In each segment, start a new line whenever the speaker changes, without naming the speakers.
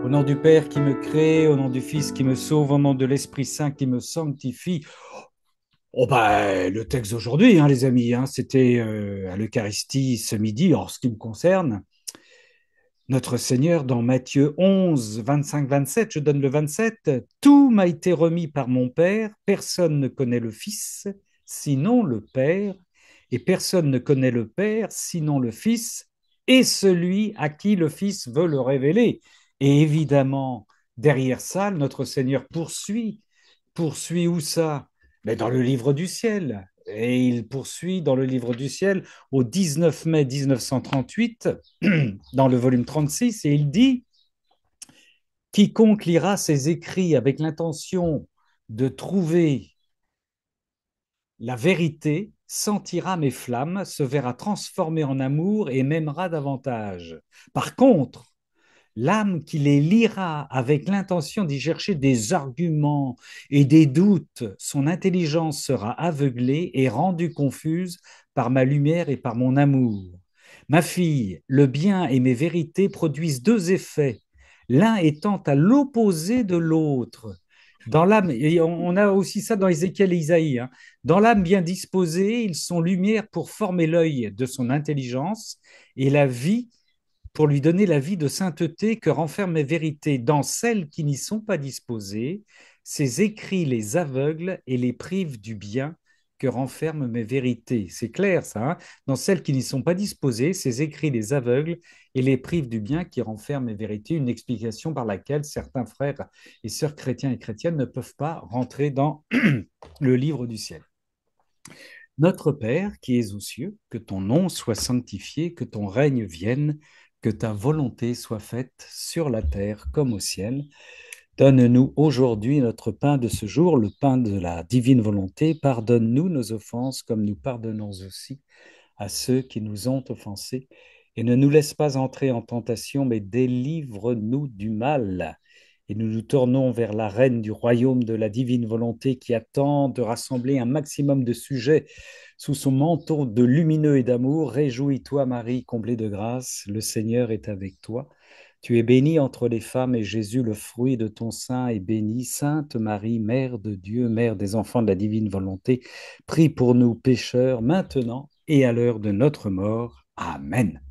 Au nom du Père qui me crée, au nom du Fils qui me sauve, au nom de l'Esprit Saint qui me sanctifie. Oh bah, le texte d'aujourd'hui, hein, les amis, hein, c'était à l'Eucharistie ce midi. En ce qui me concerne, notre Seigneur dans Matthieu 11, 25, 27, je donne le 27, tout m'a été remis par mon Père, personne ne connaît le Fils, sinon le Père, et personne ne connaît le Père, sinon le Fils, et celui à qui le Fils veut le révéler. Et évidemment, derrière ça, notre Seigneur poursuit où ça? Mais dans le livre du ciel. Et il poursuit dans le livre du ciel au 19 mai 1938, dans le volume 36, et il dit, quiconque lira ces écrits avec l'intention de trouver la vérité sentira mes flammes, se verra transformé en amour et m'aimera davantage. Par contre, l'âme qui les lira avec l'intention d'y chercher des arguments et des doutes, son intelligence sera aveuglée et rendue confuse par ma lumière et par mon amour. Ma fille, le bien et mes vérités produisent deux effets, l'un étant à l'opposé de l'autre. Dans l'âme, et on a aussi ça dans Ézéchiel et Isaïe, hein. Dans l'âme bien disposée, ils sont lumière pour former l'œil de son intelligence et la vie pour lui donner la vie de sainteté que renferment mes vérités. Dans celles qui n'y sont pas disposées, ces écrits les aveuglent et les privent du bien que renferment mes vérités. C'est clair ça, hein. Dans celles qui n'y sont pas disposées, ces écrits les aveuglent et les privent du bien qui renferment mes vérités. Une explication par laquelle certains frères et sœurs chrétiens et chrétiennes ne peuvent pas rentrer dans le livre du ciel. Notre Père qui es aux cieux, que ton nom soit sanctifié, que ton règne vienne, que ta volonté soit faite sur la terre comme au ciel. Donne-nous aujourd'hui notre pain de ce jour, le pain de la divine volonté. Pardonne-nous nos offenses comme nous pardonnons aussi à ceux qui nous ont offensés. Et ne nous laisse pas entrer en tentation, mais délivre-nous du mal. Et nous nous tournons vers la reine du royaume de la divine volonté qui attend de rassembler un maximum de sujets sous son manteau de lumineux et d'amour. Réjouis-toi, Marie, comblée de grâce, le Seigneur est avec toi. Tu es bénie entre les femmes et Jésus, le fruit de ton sein, est béni. Sainte Marie, Mère de Dieu, Mère des enfants de la divine volonté, prie pour nous pécheurs, maintenant et à l'heure de notre mort. Amen.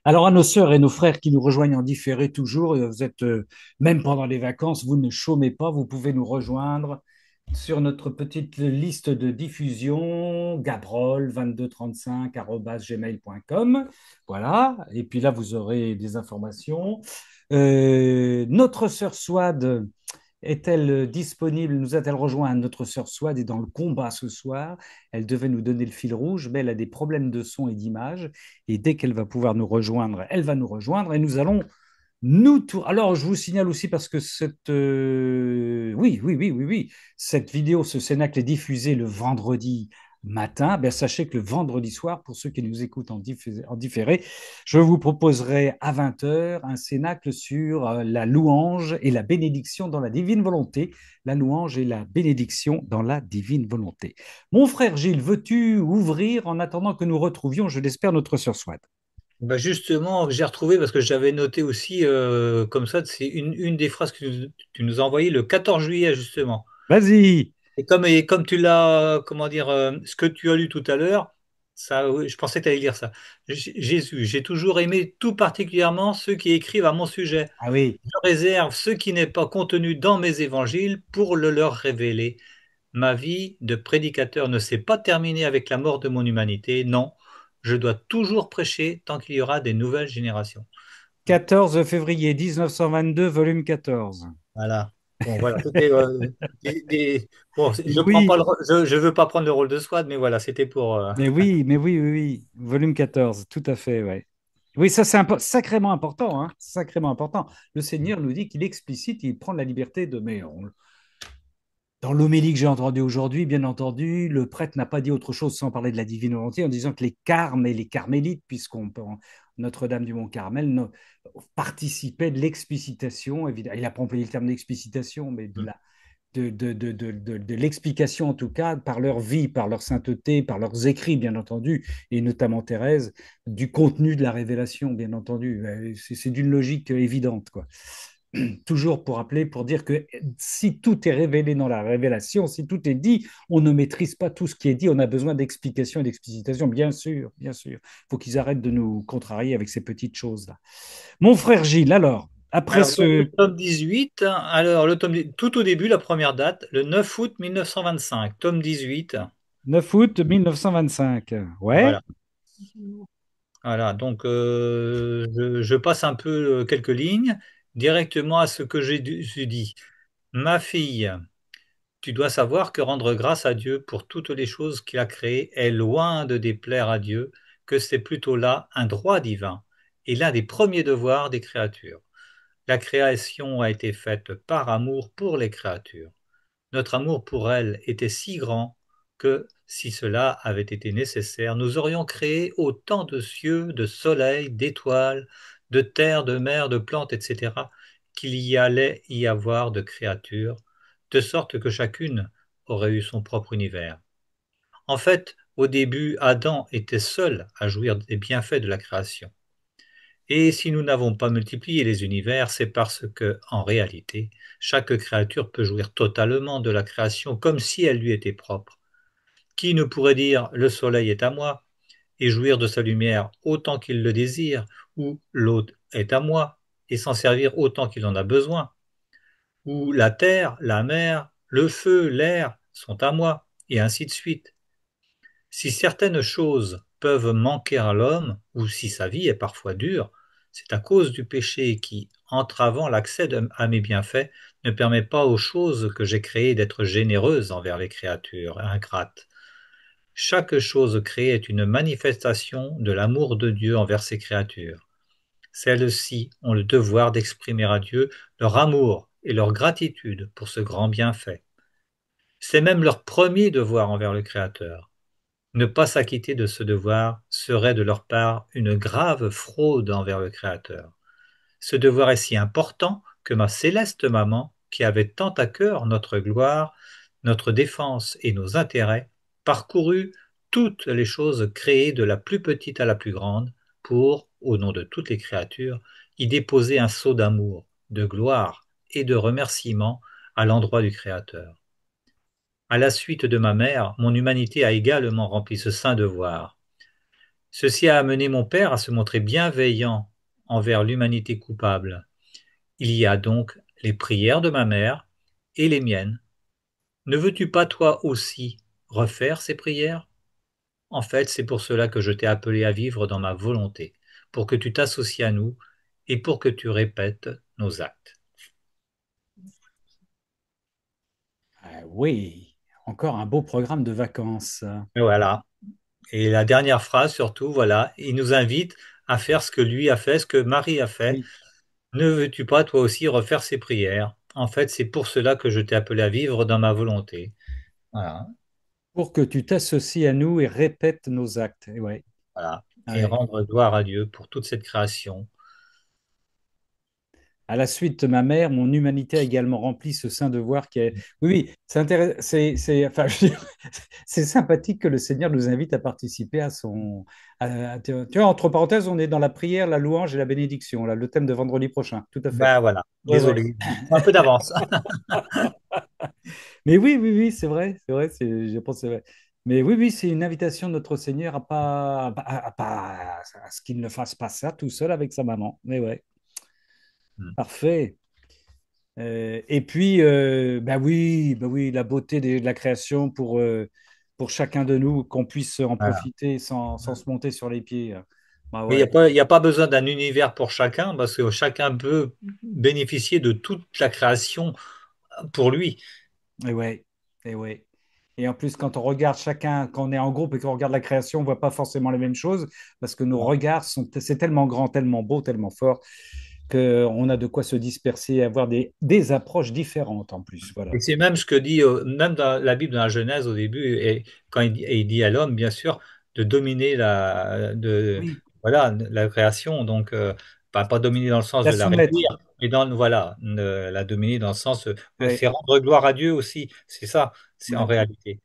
Alors à nos sœurs et nos frères qui nous rejoignent en différé toujours, vous êtes même pendant les vacances, vous ne chômez pas, vous pouvez nous rejoindre sur notre petite liste de diffusion, gabrol2235@gmail.com. Voilà, et puis là vous aurez des informations. Notre sœur Swad est-elle disponible? Nous a-t-elle rejoint? Notre sœur Swad est dans le combat ce soir. Elle devait nous donner le fil rouge, mais elle a des problèmes de son et d'image. Et dès qu'elle va pouvoir nous rejoindre, elle va nous rejoindre et nous allons nous tour. Alors, je vous signale aussi parce que oui, cette vidéo, ce Cénacle est diffusé le vendredi matin. Ben, sachez que le vendredi soir, pour ceux qui nous écoutent en différé, je vous proposerai à 20 heures un Cénacle sur la louange et la bénédiction dans la divine volonté. La louange et la bénédiction dans la divine volonté. Mon frère Gilles, veux-tu ouvrir en attendant que nous retrouvions, je l'espère, notre sœur Swad?
Bah justement, j'ai retrouvé parce que j'avais noté aussi comme ça, c'est une des phrases que tu nous as envoyées le 14 juillet justement.
Vas-y.
Et comme tu l'as, comment dire, ce que tu as lu tout à l'heure, ça, oui, je pensais que tu allais lire ça. Jésus, j'ai toujours aimé tout particulièrement ceux qui écrivent à mon sujet.
Ah oui.
Je réserve ce qui n'est pas contenu dans mes évangiles pour le leur révéler. Ma vie de prédicateur ne s'est pas terminée avec la mort de mon humanité. Non, je dois toujours prêcher tant qu'il y aura des nouvelles générations.
14 février 1922, volume 14.
Voilà. Bon, voilà. C'était bon, je prends pas
Oui,
je veux pas prendre le rôle de Swad, mais voilà, c'était pour.
mais oui, volume 14, tout à fait, ouais. Oui, ça c'est sacrément important, hein, sacrément important. Le Seigneur nous dit qu'il explicite, il prend la liberté de... Dans l'homélie que j'ai entendue aujourd'hui, bien entendu, le prêtre n'a pas dit autre chose sans parler de la divine volonté, en disant que les carmes et les carmélites, puisqu'on Notre-Dame du Mont-Carmel, participaient de l'explicitation, évidemment. Il n'a pas employé le terme d'explicitation, mais de
Hmm.
la de l'explication, en tout cas, par leur vie, par leur sainteté, par leurs écrits, bien entendu, et notamment Thérèse, du contenu de la révélation, bien entendu. C'est d'une logique évidente, quoi. Toujours pour rappeler, pour dire que si tout est révélé dans la révélation, si tout est dit, on ne maîtrise pas tout ce qui est dit, on a besoin d'explications et d'explicitation, bien sûr, bien sûr. Il faut qu'ils arrêtent de nous contrarier avec ces petites choses-là. Mon frère Gilles, alors, après
Alors, donc, le
ce
tome 18, hein, alors le tout au début, la première date, le 9 août 1925, tome 18.
9 août 1925, ouais,
Voilà. Voilà, donc je passe un peu quelques lignes directement à ce que j'ai dit. Ma fille, tu dois savoir que rendre grâce à Dieu pour toutes les choses qu'il a créées est loin de déplaire à Dieu, que c'est plutôt là un droit divin et l'un des premiers devoirs des créatures. La création a été faite par amour pour les créatures. Notre amour pour elles était si grand que, si cela avait été nécessaire, nous aurions créé autant de cieux, de soleils, d'étoiles, de terres, de mers, de plantes, etc., qu'il y allait y avoir de créatures, de sorte que chacune aurait eu son propre univers. En fait, au début, Adam était seul à jouir des bienfaits de la création. Et si nous n'avons pas multiplié les univers, c'est parce que, en réalité, chaque créature peut jouir totalement de la création comme si elle lui était propre. Qui ne pourrait dire le soleil est à moi et jouir de sa lumière autant qu'il le désire, ou l'eau est à moi et s'en servir autant qu'il en a besoin, ou la terre, la mer, le feu, l'air sont à moi, et ainsi de suite. Si certaines choses peuvent manquer à l'homme, ou si sa vie est parfois dure, c'est à cause du péché qui, entravant l'accès à mes bienfaits, ne permet pas aux choses que j'ai créées d'être généreuses envers les créatures ingrates. Chaque chose créée est une manifestation de l'amour de Dieu envers ses créatures. Celles-ci ont le devoir d'exprimer à Dieu leur amour et leur gratitude pour ce grand bienfait. C'est même leur premier devoir envers le Créateur. Ne pas s'acquitter de ce devoir serait de leur part une grave fraude envers le Créateur. Ce devoir est si important que ma céleste maman, qui avait tant à cœur notre gloire, notre défense et nos intérêts, parcourut toutes les choses créées de la plus petite à la plus grande pour, au nom de toutes les créatures, y déposer un sceau d'amour, de gloire et de remerciement à l'endroit du Créateur. À la suite de ma mère, mon humanité a également rempli ce saint devoir. Ceci a amené mon père à se montrer bienveillant envers l'humanité coupable. Il y a donc les prières de ma mère et les miennes. Ne veux-tu pas toi aussi refaire ces prières? En fait, c'est pour cela que je t'ai appelé à vivre dans ma volonté, pour que tu t'associes à nous et pour que tu répètes nos actes.
oui, encore un beau programme de vacances.
Et voilà. Et la dernière phrase, surtout, voilà, il nous invite à faire ce que lui a fait, ce que Marie a fait.
Oui,
Ne veux-tu pas toi aussi refaire ces prières? En fait, c'est pour cela que je t'ai appelé à vivre dans ma volonté. Voilà,
pour que tu t'associes à nous et répètes nos actes. Et ouais,
voilà. Et
ouais.
rendre gloire à Dieu pour toute cette création.
À la suite de ma mère, mon humanité a également rempli ce saint devoir qui est. Oui, oui, c'est intéressant. Enfin, je veux dire, c'est sympathique que le Seigneur nous invite à participer à son. Tu vois, entre parenthèses, on est dans la prière, la louange et la bénédiction, là, le thème de vendredi prochain. Tout à fait.
Ben voilà,
Ouais, ouais.
désolé, je prends un peu d'avance.
Mais oui, oui, oui, c'est vrai, c'est vrai, je pense que c'est vrai. Mais oui, oui, c'est une invitation de notre Seigneur à ce qu'il ne fasse pas ça tout seul avec sa maman. Mais ouais, parfait. Et puis, bah oui, la beauté de la création pour chacun de nous, qu'on puisse en
Voilà.
profiter sans se monter sur les pieds. Bah
Mais
ouais,
il y a pas besoin d'un univers pour chacun, parce que chacun peut bénéficier de toute la création pour lui.
et ouais, et ouais. Et en plus, quand on regarde chacun, quand on est en groupe et qu'on regarde la création, on voit pas forcément les mêmes choses parce que nos regards sont, c'est tellement grand, tellement beau, tellement fort qu'on a de quoi se disperser et avoir des approches différentes en plus. Voilà.
Et c'est même ce que dit, même dans la Bible, dans la Genèse au début, et quand il dit à l'homme, bien sûr, de dominer
Oui,
voilà, la création. Donc, pas dominer dans le sens
La
de la
soumettre.
réduire, mais voilà, la dominer dans le sens,
Ouais.
c'est rendre gloire à Dieu aussi. C'est ça, c'est en
Ouais.
réalité.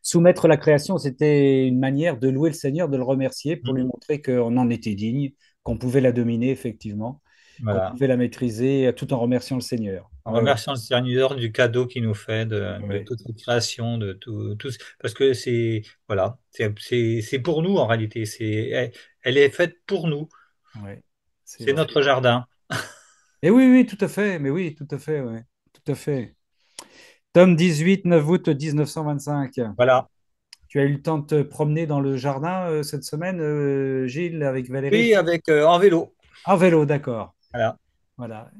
Soumettre la création, c'était une manière de louer le Seigneur, de le remercier pour
Mm.
lui montrer qu'on en était digne, qu'on pouvait la dominer effectivement, qu'on
Voilà.
pouvait la maîtriser tout en remerciant le Seigneur.
En
Ouais, ouais,
remerciant le Seigneur du cadeau qu'il nous fait, de
ouais.
toute cette création, de tout, parce que voilà, c'est pour nous en réalité. Elle est faite pour nous.
Ouais, c'est
C'est
vrai.
notre jardin.
Et oui, oui, tout à fait, mais oui, tout à fait, ouais, tout à fait. Tome 18, 9 août 1925.
Voilà.
Tu as eu le temps de te promener dans le jardin cette semaine, Gilles, avec Valérie?
Oui, avec en vélo.
À vélo, d'accord.
Voilà,
Voilà.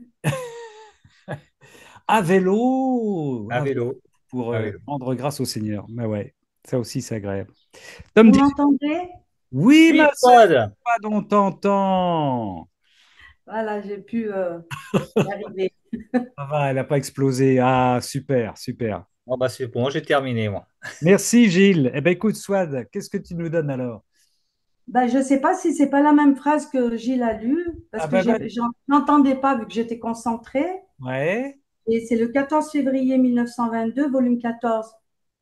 À vélo,
à vélo,
pour
à vélo.
rendre grâce au Seigneur. Mais ouais, ça aussi, c'est agréable. Tome
Vous
10.
m'entendez?
Oui,
Oui,
ma sœur,
Todd.
on t'entend.
Voilà, j'ai pu y arriver.
Ça va, elle n'a pas explosé. Ah, super, super.
Bon, bah, c'est bon, j'ai terminé, moi.
Merci, Gilles. Eh bien, écoute, Swad, qu'est-ce que tu nous donnes alors?
Ben, je ne sais pas si c'est pas la même phrase que Gilles a lue,
Ah
parce que
ben,
n'entendais pas vu que j'étais concentrée.
ouais.
Et c'est le 14 février 1922, volume 14.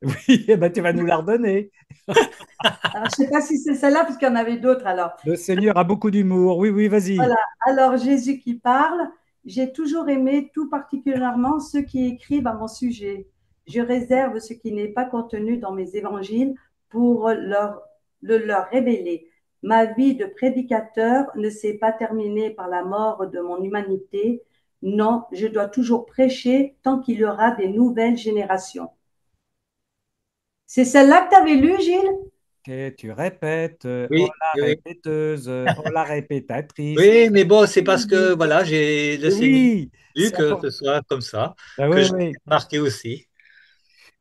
Oui, eh ben, tu vas nous la redonner.
Alors, je ne sais pas si c'est celle-là, parce qu'il y en avait d'autres. Alors,
Le Seigneur a beaucoup d'humour. Oui, oui, vas-y.
voilà. Alors, Jésus qui parle, j'ai toujours aimé tout particulièrement ceux qui écrivent à mon sujet. Je réserve ce qui n'est pas contenu dans mes évangiles pour le leur révéler. Ma vie de prédicateur ne s'est pas terminée par la mort de mon humanité. Non, je dois toujours prêcher tant qu'il y aura des nouvelles générations. C'est celle-là que tu avais lue, Gilles?
Ok, tu répètes. Oh
Oui,
la
oui, oui.
répéteuse, oh la répétatrice.
Oui, mais bon, c'est
Oui,
parce que
oui,
voilà, j'ai le Seigneur
oui,
vu
c'est
que ce
important.
soit comme ça,
Ah
que
oui,
j'ai
oui.
marqué aussi.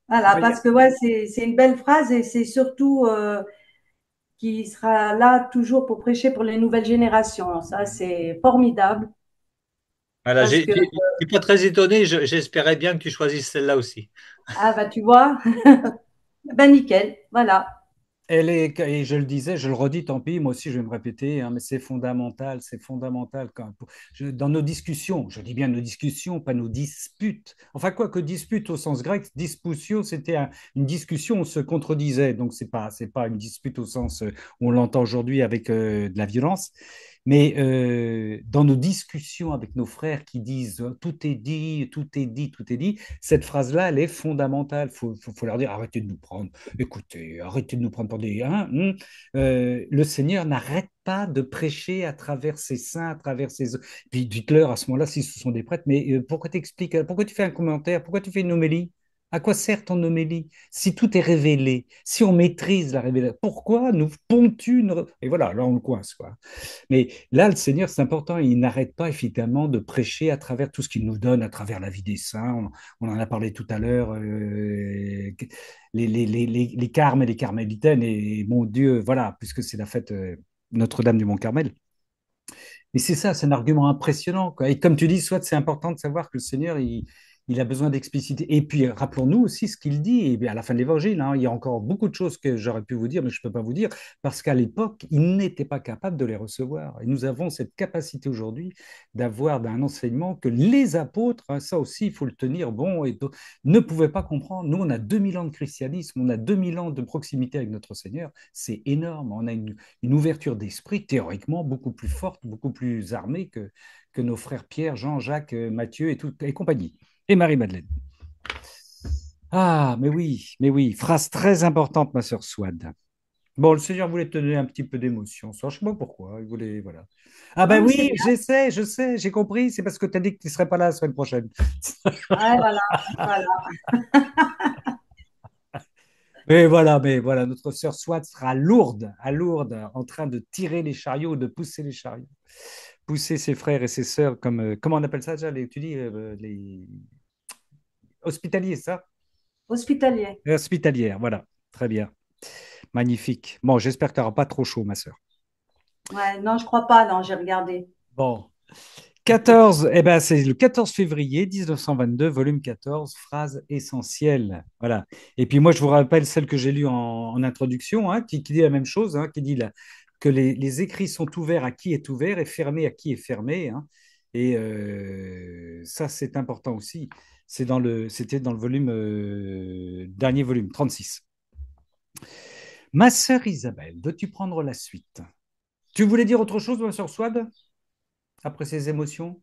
Voilà,
Oui,
parce que ouais, c'est une belle phrase et c'est surtout qui sera là toujours pour prêcher pour les nouvelles générations. Ça, c'est formidable
Voilà,
parce que,
j'étais pas très étonné, j'espérais bien que tu choisisses celle-là aussi.
ah bah tu vois, ben nickel, voilà.
elle est, et je le disais, je le redis, tant pis, moi aussi je vais me répéter, hein, mais c'est fondamental dans nos discussions, je dis bien nos discussions, pas nos disputes. Enfin, quoi que dispute au sens grec, disputio, c'était une discussion, on se contredisait, donc c'est pas une dispute au sens où on l'entend aujourd'hui avec de la violence, mais dans nos discussions avec nos frères qui disent tout est dit, tout est dit, tout est dit, cette phrase-là, elle est fondamentale. Faut leur dire arrêtez de nous prendre. Écoutez, arrêtez de nous prendre pour des... Hein, le Seigneur n'arrête pas de prêcher à travers ses saints, à travers ses... Puis dites-leur à ce moment-là, si ce sont des prêtres, mais pourquoi tu expliques, pourquoi tu fais un commentaire, pourquoi tu fais une homélie? À quoi sert ton homélie? Si tout est révélé, si on maîtrise la révélation, pourquoi nous ponds-tu une... Et voilà, là on le coince, quoi. Mais là, le Seigneur, c'est important, il n'arrête pas évidemment de prêcher à travers tout ce qu'il nous donne, à travers la vie des saints. On en a parlé tout à l'heure, les carmes et les carmélitaines, et mon Dieu, voilà, puisque c'est la fête Notre-Dame du Mont-Carmel. Mais c'est ça, c'est un argument impressionnant, quoi. Et comme tu dis, soit c'est important de savoir que le Seigneur, il a besoin d'expliciter. Et puis, rappelons-nous aussi ce qu'il dit et bien, à la fin de l'Évangile. Hein, il y a encore beaucoup de choses que j'aurais pu vous dire, mais je ne peux pas vous dire, parce qu'à l'époque, il n'était pas capable de les recevoir. Et nous avons cette capacité aujourd'hui d'avoir un enseignement que les apôtres, hein, ça aussi, il faut le tenir bon, ne pouvaient pas comprendre. Nous, on a 2000 ans de christianisme, on a 2000 ans de proximité avec notre Seigneur. C'est énorme. On a une ouverture d'esprit théoriquement beaucoup plus forte, beaucoup plus armée que nos frères Pierre, Jean, Jacques, Matthieu et compagnie. Et Marie-Madeleine. Ah, mais oui, phrase très importante, ma sœur Swad. Bon, le Seigneur voulait te donner un petit peu d'émotion. Je ne sais pas pourquoi. Il voulait, voilà. Ah
Non,
ben
mais c'est
oui,
bien.
je sais, j'ai compris. C'est parce que tu as dit que tu ne serais pas là la semaine prochaine.
Ouais, voilà, voilà.
Mais voilà, notre sœur Swad sera à Lourdes, en train de tirer les chariots, de pousser les chariots. Pousser ses frères et ses sœurs comme, comment on appelle ça déjà, tu dis, les hospitaliers, ça?
Hospitalier.
Hospitalières, voilà. Très bien. Magnifique. Bon, j'espère que tu n'auras pas trop chaud, ma sœur.
Ouais, non, je crois pas, non, j'ai regardé.
Bon. 14, eh ben, c'est le 14 février 1922, volume 14, phrase essentielle. Voilà. Et puis moi, je vous rappelle celle que j'ai lue en introduction, hein, qui dit la même chose, hein, qui dit là, que les écrits sont ouverts à qui est ouvert et fermés à qui est fermé, hein. Et ça, c'est important aussi. C'était dans le volume, dernier volume, 36. Ma sœur Isabelle, veux-tu prendre la suite? Tu voulais dire autre chose, ma sœur Swad, après ces émotions?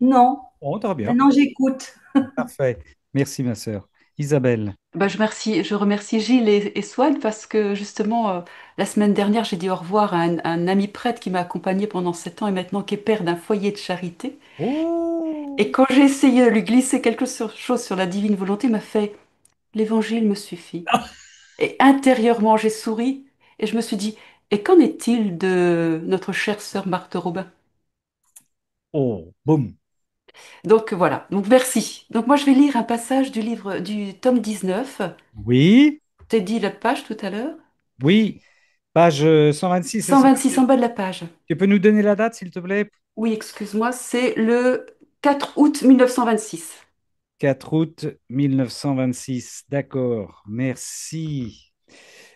Non,
Oh, très bien.
maintenant j'écoute.
Parfait. Merci, ma sœur. Isabelle.
Je remercie Gilles et Swan parce que justement, la semaine dernière, j'ai dit au revoir à un ami prêtre qui m'a accompagné pendant 7 ans et maintenant qui est père d'un foyer de charité. Et
Oh!
quand j'ai essayé de lui glisser chose sur la divine volonté, il m'a fait «L'évangile me suffit». Et intérieurement, j'ai souri et je me suis dit «Et qu'en est-il de notre chère sœur Marthe Robin?»
Oh, boum.
Donc voilà, donc merci. Donc moi, je vais lire un passage du livre du tome 19.
Oui,
T'as dit la page tout à l'heure?
oui. Page 126 et
126
127.
en bas de la page.
Tu peux nous donner la date, s'il te plaît?
Oui, excuse-moi, c'est le 4 août 1926.
4 août 1926. D'accord. Merci.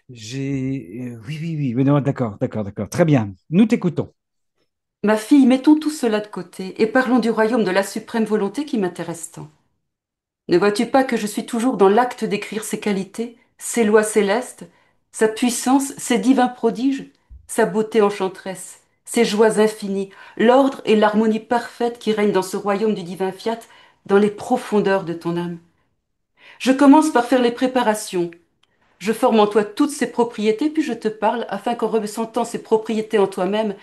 Oui, oui, oui. Oui, non, d'accord, d'accord, d'accord. Très bien. Nous t'écoutons.
Ma fille, mettons tout cela de côté et parlons du royaume de la suprême volonté qui m'intéresse tant. Ne vois-tu pas que je suis toujours dans l'acte d'écrire ses qualités, ses lois célestes, sa puissance, ses divins prodiges, sa beauté enchanteresse, ses joies infinies, l'ordre et l'harmonie parfaite qui règnent dans ce royaume du divin fiat, dans les profondeurs de ton âme. Je commence par faire les préparations. Je forme en toi toutes ces propriétés, puis je te parle, afin qu'en ressentant ces propriétés en toi-même,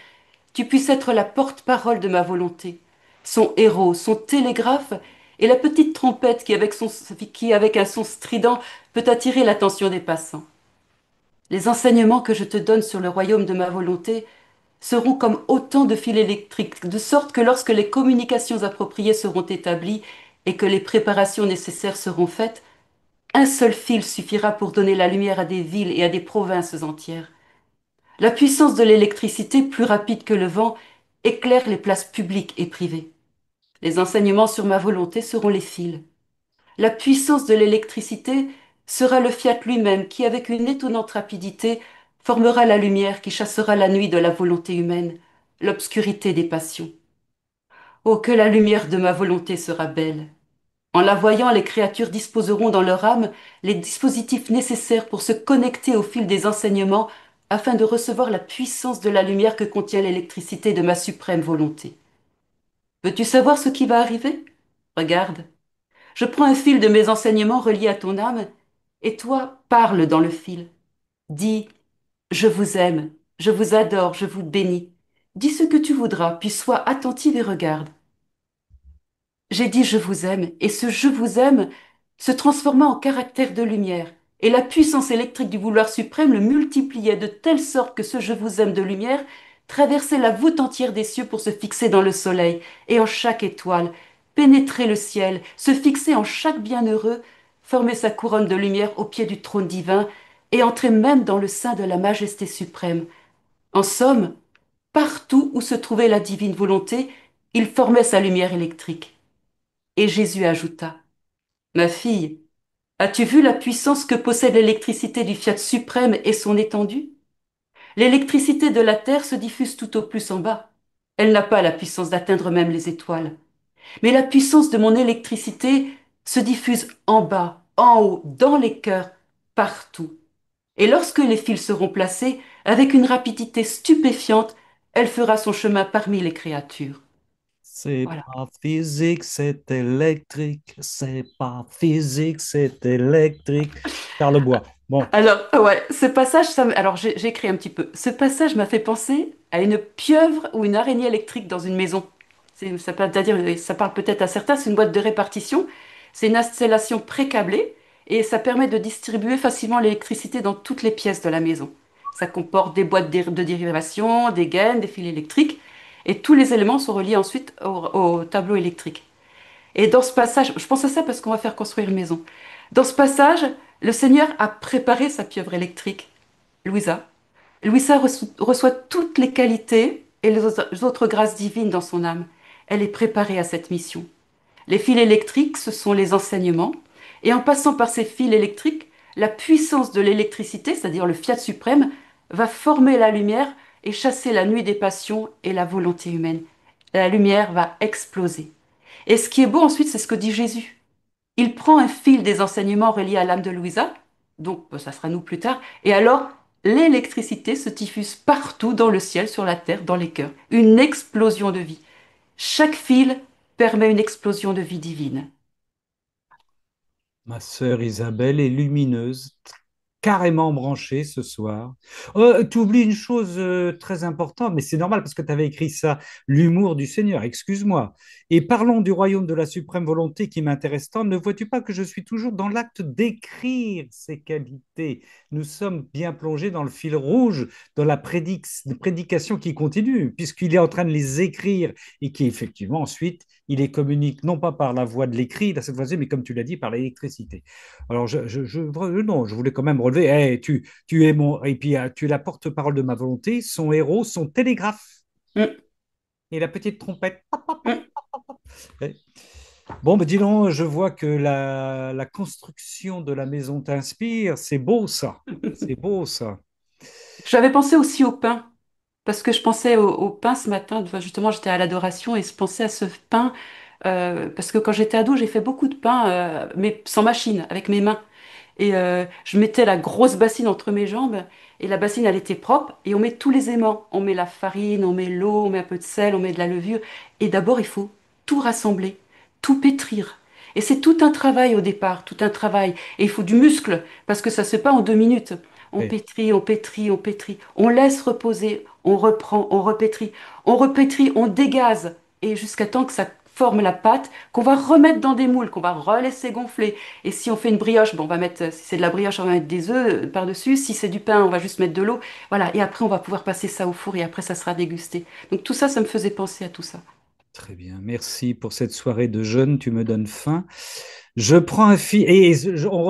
tu puisses être la porte-parole de ma volonté, son héros, son télégraphe, et la petite trompette qui, avec un son strident, peut attirer l'attention des passants. Les enseignements que je te donne sur le royaume de ma volonté seront comme autant de fils électriques, de sorte que lorsque les communications appropriées seront établies et que les préparations nécessaires seront faites, un seul fil suffira pour donner la lumière à des villes et à des provinces entières. La puissance de l'électricité, plus rapide que le vent, éclaire les places publiques et privées. Les enseignements sur ma volonté seront les fils. La puissance de l'électricité sera le fiat lui-même qui, avec une étonnante rapidité, formera la lumière qui chassera la nuit de la volonté humaine, l'obscurité des passions. Oh, que la lumière de ma volonté sera belle! En la voyant, les créatures disposeront dans leur âme les dispositifs nécessaires pour se connecter au fil des enseignements afin de recevoir la puissance de la lumière que contient l'électricité de ma suprême volonté. Veux-tu savoir ce qui va arriver? Regarde, je prends un fil de mes enseignements reliés à ton âme, et toi, parle dans le fil. Dis, je vous aime, je vous adore, je vous bénis. Dis ce que tu voudras, puis sois attentive et regarde. J'ai dit je vous aime, et ce je vous aime se transforma en caractère de lumière, et la puissance électrique du vouloir suprême le multipliait de telle sorte que ce je vous aime de lumière traversait la voûte entière des cieux pour se fixer dans le soleil et en chaque étoile, pénétrer le ciel, se fixer en chaque bienheureux, former sa couronne de lumière au pied du trône divin et entrer même dans le sein de la majesté suprême. En somme, partout où se trouvait la divine volonté, il formait sa lumière électrique. Et Jésus ajouta, ma fille, as-tu vu la puissance que possède l'électricité du fiat suprême et son étendue? L'électricité de la terre se diffuse tout au plus en bas. Elle n'a pas la puissance d'atteindre même les étoiles. Mais la puissance de mon électricité se diffuse en bas, en haut, dans les cœurs, partout. Et lorsque les fils seront placés, avec une rapidité stupéfiante, elle fera son chemin parmi les créatures.
C'est
Voilà.
pas physique, c'est électrique. C'est pas physique, c'est électrique. Charles Bois. Bon,
Alors, ouais, ce passage, alors j'ai écrit un petit peu. Ce passage m'a fait penser à une pieuvre ou une araignée électrique dans une maison. Ça parle peut-être à certains, c'est une boîte de répartition. C'est une installation pré-câblée et ça permet de distribuer facilement l'électricité dans toutes les pièces de la maison. Ça comporte des boîtes de dérivation, des gaines, des fils électriques et tous les éléments sont reliés ensuite au tableau électrique. Et dans ce passage, je pense à ça parce qu'on va faire construire une maison. Dans ce passage, le Seigneur a préparé sa pieuvre électrique, Louisa. Louisa reçoit toutes les qualités et les autres grâces divines dans son âme. Elle est préparée à cette mission. Les fils électriques, ce sont les enseignements. Et en passant par ces fils électriques, la puissance de l'électricité, c'est-à-dire le fiat suprême, va former la lumière et chasser la nuit des passions et la volonté humaine. La lumière va exploser. Et ce qui est beau ensuite, c'est ce que dit Jésus. Il prend un fil des enseignements reliés à l'âme de Louisa, donc ça sera nous plus tard, et alors l'électricité se diffuse partout dans le ciel, sur la terre, dans les cœurs. Une explosion de vie. Chaque fil permet une explosion de vie divine.
Ma sœur Isabelle est lumineuse, carrément branchée ce soir. Tu oublies une chose très importante, mais c'est normal parce que tu avais écrit ça, l'humour du Seigneur, excuse-moi. Et parlons du royaume de la suprême volonté qui m'intéresse tant. Ne vois-tu pas que je suis toujours dans l'acte d'écrire ces qualités? Nous sommes bien plongés dans le fil rouge, dans la prédication qui continue, puisqu'il est en train de les écrire et qui effectivement ensuite il les communique non pas par la voie de l'écrit, cette fois-ci, mais comme tu l'as dit, par l'électricité. Alors, non, je voulais quand même relever, hey, tu es mon, et puis tu es la porte-parole de ma volonté, son héros, son télégraphe
Mm,
et la petite trompette.
mm.
Eh. Bon, ben dis donc, je vois que la construction de la maison t'inspire, c'est beau ça, c'est beau ça.
J'avais pensé aussi au pain, parce que je pensais au pain ce matin. Enfin, justement, j'étais à l'adoration et je pensais à ce pain, parce que quand j'étais ado, j'ai fait beaucoup de pain, mais sans machine, avec mes mains. Et je mettais la grosse bassine entre mes jambes et la bassine, elle était propre et on met tous les aimants. On met la farine, on met l'eau, on met un peu de sel, on met de la levure. Et d'abord, il faut tout rassembler, tout pétrir. Et c'est tout un travail au départ, tout un travail. Et il faut du muscle parce que ça se fait pas en 2 minutes. On
Eh,
pétrit, on pétrit, on pétrit. On laisse reposer, on reprend, on repétrit, on dégaze. Et jusqu'à temps que ça forme la pâte qu'on va remettre dans des moules, qu'on va relaisser gonfler. Et si on fait une brioche, bon, on va mettre, si c'est de la brioche, on va mettre des œufs par-dessus. Si c'est du pain, on va juste mettre de l'eau. Voilà. Et après, on va pouvoir passer ça au four et après, ça sera dégusté. Donc tout ça, ça me faisait penser à tout ça.
très bien, merci pour cette soirée de jeûne, tu me donnes faim. Je prends un fil et on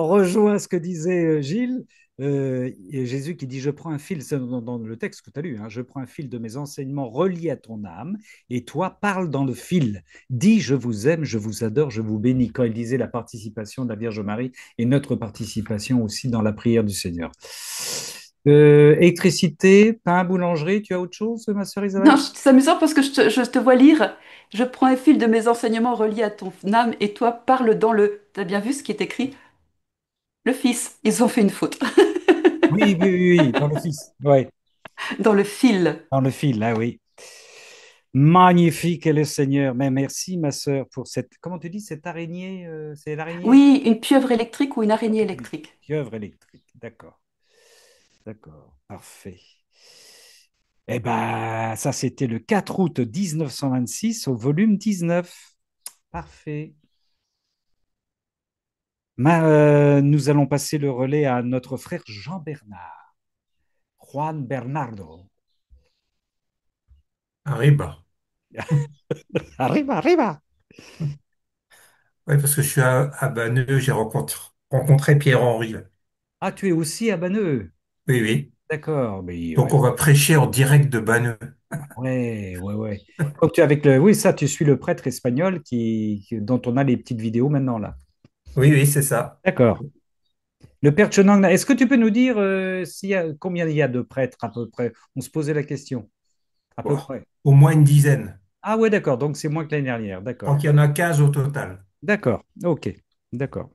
rejoint ce que disait Gilles. Et Jésus qui dit, je prends un fil, c'est dans le texte que tu as lu, hein, je prends un fil de mes enseignements reliés à ton âme, et toi parle dans le fil. Dis, je vous aime, je vous adore, je vous bénis. Quand il disait la participation de la Vierge Marie et notre participation aussi dans la prière du Seigneur. Électricité, pain, boulangerie, tu as autre chose, ma sœur
Non,
Isabelle?
c'est amusant parce que je te vois lire. Je prends un fil de mes enseignements reliés à ton âme et toi parle dans le. T'as bien vu ce qui est écrit? Le fils. Ils ont fait une faute.
Oui, oui, oui, oui, dans le fils. Ouais,
Dans le fil.
dans le fil, là, oui. Magnifique est le Seigneur. Mais merci, ma sœur, pour cette, comment tu dis, cette araignée, c'est l'araignée?
Oui, une pieuvre électrique ou une araignée électrique.
Pieuvre électrique. D'accord, d'accord, parfait. Eh ben, ça, c'était le 4 août 1926 au volume 19. Parfait. Nous allons passer le relais à notre frère Jean-Bernard, Juan Bernardo.
Arriba.
Arriba, arriba.
Oui, parce que je suis à Banneux, j'ai rencontré Pierre-Henri, là.
Ah, tu es aussi à Banneux.
Oui, oui.
D'accord, mais
Donc
ouais.
on va prêcher en direct de Banneux.
Ouais, ouais, ouais. Donc tu es avec le, oui, ça, tu suis le prêtre espagnol dont on a les petites vidéos maintenant là.
Oui, oui, c'est ça.
D'accord. Le père Chenang, est-ce que tu peux nous dire combien il y a de prêtres à peu près? On se posait la question. À peu
Oh,
près.
au moins une dizaine.
Ah ouais, d'accord. Donc c'est moins que l'année dernière.
Je crois
D'accord.
qu'il y en a 15 au total.
D'accord. Ok. D'accord.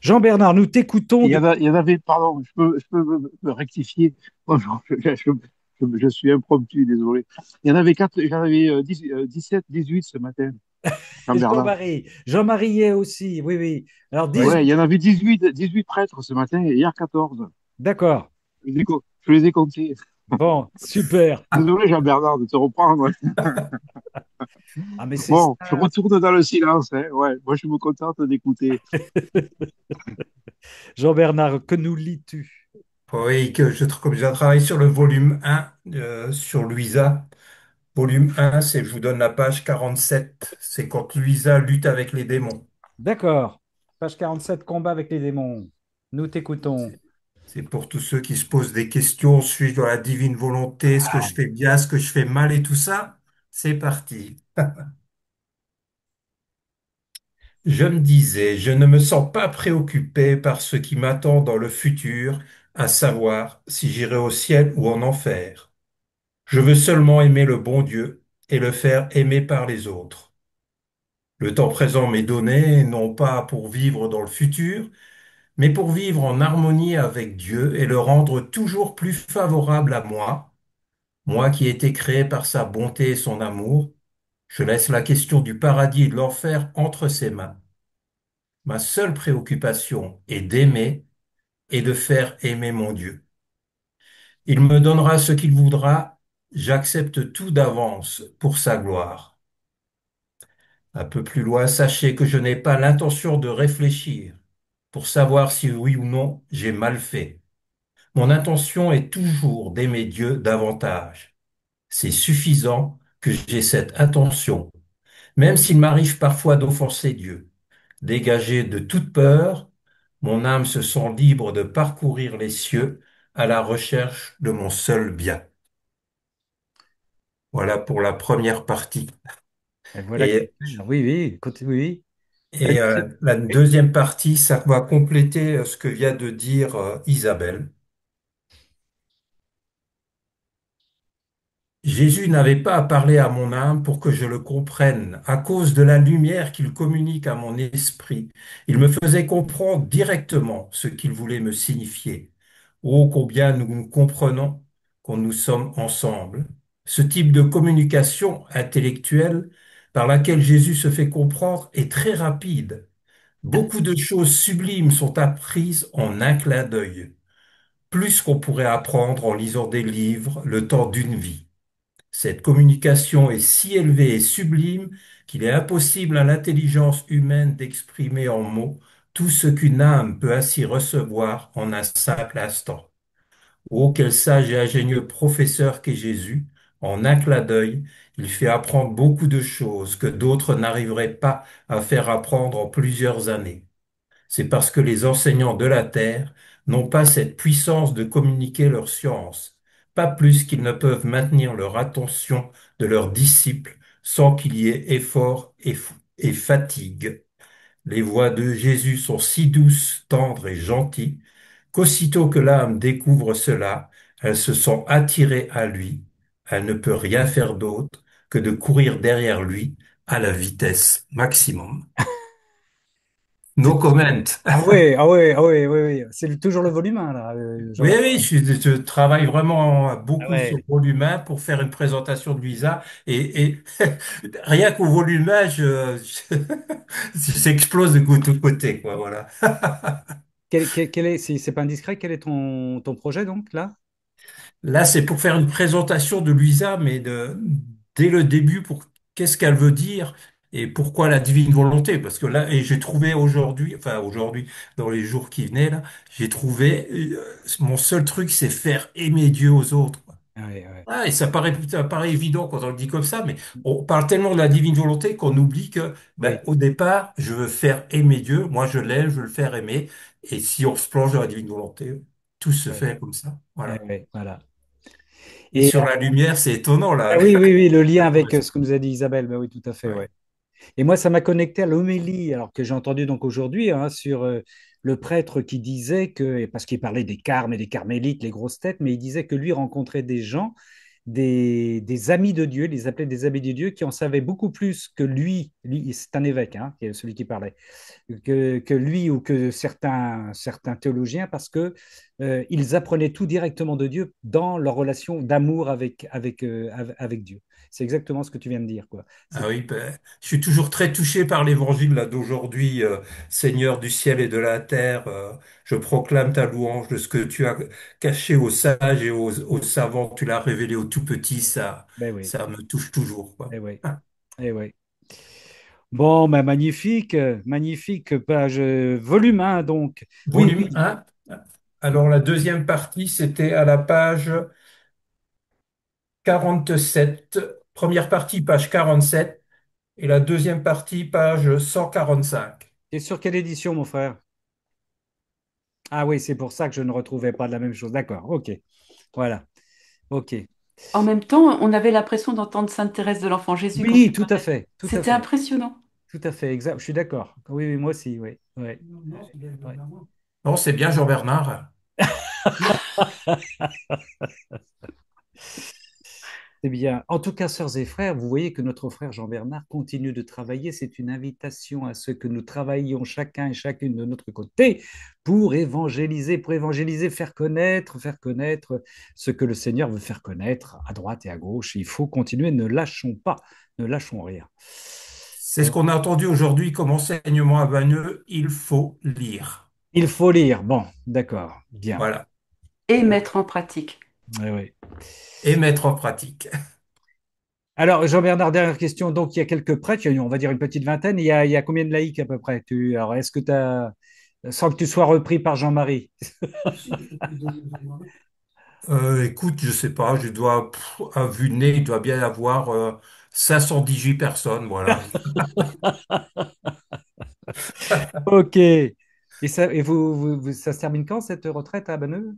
Jean-Bernard, nous t'écoutons de.
Il y en avait, pardon, je peux me rectifier. Bonjour, je suis impromptu, désolé. Il y en avait quatre, j'en avais 17, 18 ce matin, Jean-Bernard.
Jean-Marie. Jean-Marie y est aussi. Oui, oui. Alors
Oui.
18.
Ouais, il y en avait 18 prêtres ce matin et hier 14.
D'accord.
Je les ai comptés.
Bon, super.
Désolé, Jean-Bernard, de te reprendre.
Ah, mais c'est
Bon, je
ça.
retourne dans le silence, hein. Ouais, moi, je me contente d'écouter.
Jean-Bernard, que nous lis-tu?
Oui, comme j'ai travaillé sur le volume 1, sur Louisa. Volume 1, je vous donne la page 47. C'est quand Louisa lutte avec les démons.
D'accord. Page 47, combat avec les démons. Nous t'écoutons.
C'est pour tous ceux qui se posent des questions, suis-je dans la divine volonté, ce que
Ah,
je fais bien, ce que je fais mal et tout ça? C'est parti. Je me disais, je ne me sens pas préoccupé par ce qui m'attend dans le futur, à savoir si j'irai au ciel ou en enfer. Je veux seulement aimer le bon Dieu et le faire aimer par les autres. Le temps présent m'est donné non pas pour vivre dans le futur, mais pour vivre en harmonie avec Dieu et le rendre toujours plus favorable à moi, moi qui ai été créé par sa bonté et son amour. Je laisse la question du paradis et de l'enfer entre ses mains. Ma seule préoccupation est d'aimer et de faire aimer mon Dieu. Il me donnera ce qu'il voudra, j'accepte tout d'avance pour sa gloire. Un peu plus loin, sachez que je n'ai pas l'intention de réfléchir pour savoir si oui ou non j'ai mal fait. Mon intention est toujours d'aimer Dieu davantage. C'est suffisant que j'ai cette intention, même s'il m'arrive parfois d'offenser Dieu. Dégagé de toute peur, mon âme se sent libre de parcourir les cieux à la recherche de mon seul bien. Voilà pour la première partie.
Et voilà qui
Et,
est clair. Oui, oui, oui, oui.
et la
Oui.
deuxième partie, ça va compléter ce que vient de dire Isabelle. Jésus n'avait pas à parler à mon âme pour que je le comprenne, à cause de la lumière qu'il communique à mon esprit. Il me faisait comprendre directement ce qu'il voulait me signifier. Oh, combien nous comprenons quand nous sommes ensemble. Ce type de communication intellectuelle par laquelle Jésus se fait comprendre est très rapide. Beaucoup de choses sublimes sont apprises en un clin d'œil, plus qu'on pourrait apprendre en lisant des livres le temps d'une vie. Cette communication est si élevée et sublime qu'il est impossible à l'intelligence humaine d'exprimer en mots tout ce qu'une âme peut ainsi recevoir en un simple instant. Oh, quel sage et ingénieux professeur qu'est Jésus! En un clin d'œil, il fait apprendre beaucoup de choses que d'autres n'arriveraient pas à faire apprendre en plusieurs années. C'est parce que les enseignants de la terre n'ont pas cette puissance de communiquer leur science, pas plus qu'ils ne peuvent maintenir leur attention de leurs disciples sans qu'il y ait effort et fatigue. Les voix de Jésus sont si douces, tendres et gentilles qu'aussitôt que l'âme découvre cela, elle se sent attirée à lui. Elle ne peut rien faire d'autre que de courir derrière lui à la vitesse maximum. No comment.
Ah ouais, ah ouais, ah ouais, ouais, ouais. C'est toujours le volume 1, là,
Oui,
Jean-Baptiste.
oui, je travaille vraiment
Ah
beaucoup sur
ouais.
le volume 1 pour faire une présentation de Luisa et rien qu'au volume 1, j'explose de tous côtés, quoi, voilà.
Quel est, si c'est pas indiscret, quel est ton projet donc là?
Là, c'est pour faire une présentation de Luisa, mais dès le début, pour qu'est-ce qu'elle veut dire et pourquoi la divine volonté. Parce que là, et j'ai trouvé aujourd'hui, enfin aujourd'hui, dans les jours qui venaient, là, j'ai trouvé, mon seul truc, c'est faire aimer Dieu aux autres.
Ah ouais, ouais,
Ah, et ça paraît évident quand on le dit comme ça, mais on parle tellement de la divine volonté qu'on oublie que, ben,
oui,
au départ, je veux faire aimer Dieu. Moi, je l'aime, je veux le faire aimer. Et si on se plonge dans la divine volonté, tout se
ouais,
fait comme ça.
ouais,
Voilà.
ouais, voilà.
Et
Et
sur la lumière, c'est étonnant, là.
ah oui, oui, oui, le lien
La
avec
correspond-
ce que nous a dit Isabelle, bah oui, tout à fait,
ouais.
ouais. Et moi, ça m'a connecté à l'homélie, alors que j'ai entendu donc aujourd'hui hein, sur le prêtre qui disait que, parce qu'il parlait des carmes et des carmélites, les grosses têtes, mais il disait que lui rencontrait des gens, des amis de Dieu, il les appelait des amis de Dieu, qui en savaient beaucoup plus que lui c'est un évêque, hein, qui est celui qui parlait, que lui ou que certains théologiens, parce que ils apprenaient tout directement de Dieu dans leur relation d'amour avec Dieu. C'est exactement ce que tu viens de dire, quoi.
Ah
C'est
oui, ben, je suis toujours très touché par l'évangile là d'aujourd'hui, Seigneur du ciel et de la terre. Je proclame ta louange de ce que tu as caché aux sages et aux savants, tu l'as révélé aux tout petits.
Ben oui,
Ça me touche toujours, quoi.
eh oui, eh oui. Bon, ben magnifique, magnifique page, volume 1, donc. Oui,
Volume
oui,
1. Alors la deuxième partie, c'était à la page 47. Première partie, page 47, et la deuxième partie, page 145.
et sur quelle édition, mon frère? Ah oui, c'est pour ça que je ne retrouvais pas de la même chose. D'accord, ok. Voilà, ok.
En même temps, on avait l'impression d'entendre Sainte Thérèse de l'Enfant Jésus quand
Oui,
tu
tout à
parlais.
fait, tout à
C'était
fait,
impressionnant.
tout à fait, exact. Je suis d'accord. Oui, oui, moi aussi, oui, oui, oui.
Non, c'est bien Jean-Bernard.
C'est bien. En tout cas, sœurs et frères, vous voyez que notre frère Jean-Bernard continue de travailler. C'est une invitation à ce que nous travaillions chacun et chacune de notre côté pour évangéliser, faire connaître ce que le Seigneur veut faire connaître à droite et à gauche. Il faut continuer, ne lâchons pas, ne lâchons rien.
C'est ce qu'on a entendu aujourd'hui comme enseignement à Bagneux. Il faut lire.
Il faut lire. Bon, d'accord, bien.
Voilà.
Et mettre en pratique.
Oui, oui.
Et mettre en pratique.
Alors, Jean-Bernard, dernière question. Donc, il y a quelques prêtres, on va dire une petite vingtaine. Il y a combien de laïcs à peu près? Alors, est-ce que tu as, sans que tu sois repris par Jean-Marie?
Écoute, je sais pas, je dois, à vue de nez, il doit bien y avoir 518 personnes, voilà.
Ok. Ça se termine quand cette retraite à Banneux?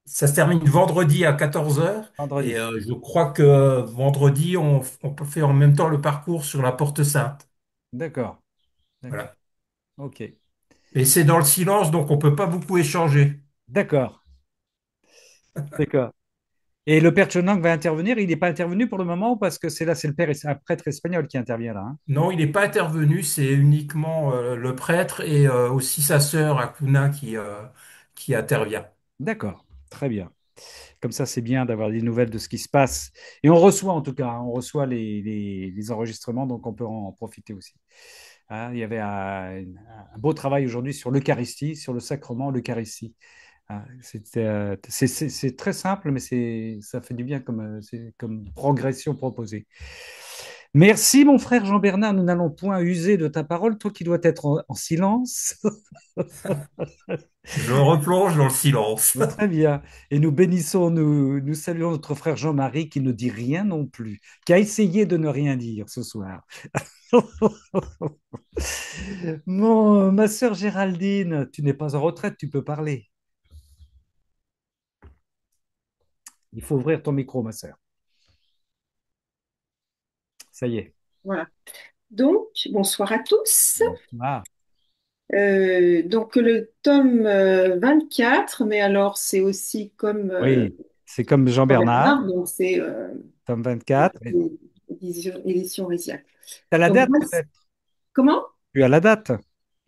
Ça se termine vendredi à 14 heures et
Vendredi.
je crois que vendredi, on peut faire en même temps le parcours sur la Porte Sainte.
D'accord. D'accord.
Voilà.
Ok.
Et c'est dans le silence, donc on peut pas beaucoup échanger.
D'accord. D'accord. Et le père Chonang va intervenir. Il n'est pas intervenu pour le moment parce que c'est le père, un prêtre espagnol qui intervient là, hein.
Non, il n'est pas intervenu, c'est uniquement le prêtre et aussi sa sœur Akuna qui intervient.
D'accord. Très bien. Comme ça, c'est bien d'avoir des nouvelles de ce qui se passe. Et on reçoit en tout cas, hein, on reçoit les enregistrements, donc on peut en profiter aussi. Hein, il y avait un beau travail aujourd'hui sur l'Eucharistie, sur le sacrement, l'Eucharistie. Hein, c'est très simple, mais ça fait du bien comme progression proposée. Merci, mon frère Jean-Bernard. Nous n'allons point user de ta parole, toi qui dois être en silence.
Je replonge dans le silence.
Très bien. Et nous bénissons, nous saluons notre frère Jean-Marie qui ne dit rien non plus, qui a essayé de ne rien dire ce soir. Ma sœur Géraldine, tu n'es pas en retraite, tu peux parler. Il faut ouvrir ton micro, ma sœur. Ça y est.
Voilà. Donc, bonsoir à tous.
Ah,
Donc, le tome 24, mais alors c'est aussi comme
oui, c'est comme Jean-Bernard,
Bernard, donc c'est
tome 24.
édition Résiac.
Tu as la
Donc,
date peut-être?
comment?
Tu as la date?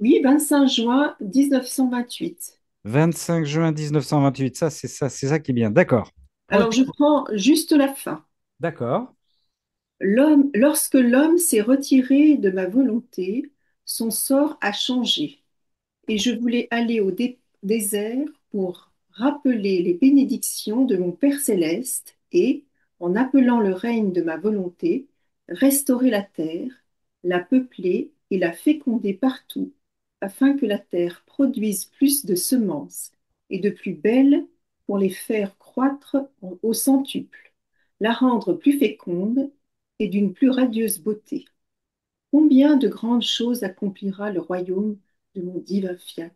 Oui, 25 juin 1928.
25 juin 1928. C'est ça qui est bien. D'accord.
Alors, je prends juste la fin.
D'accord.
Lorsque l'homme s'est retiré de ma volonté, son sort a changé. Et je voulais aller au désert pour rappeler les bénédictions de mon Père céleste et, en appelant le règne de ma volonté, restaurer la terre, la peupler et la féconder partout, afin que la terre produise plus de semences et de plus belles pour les faire croître au centuple, la rendre plus féconde et d'une plus radieuse beauté. Combien de grandes choses accomplira le royaume de mon divin fiat,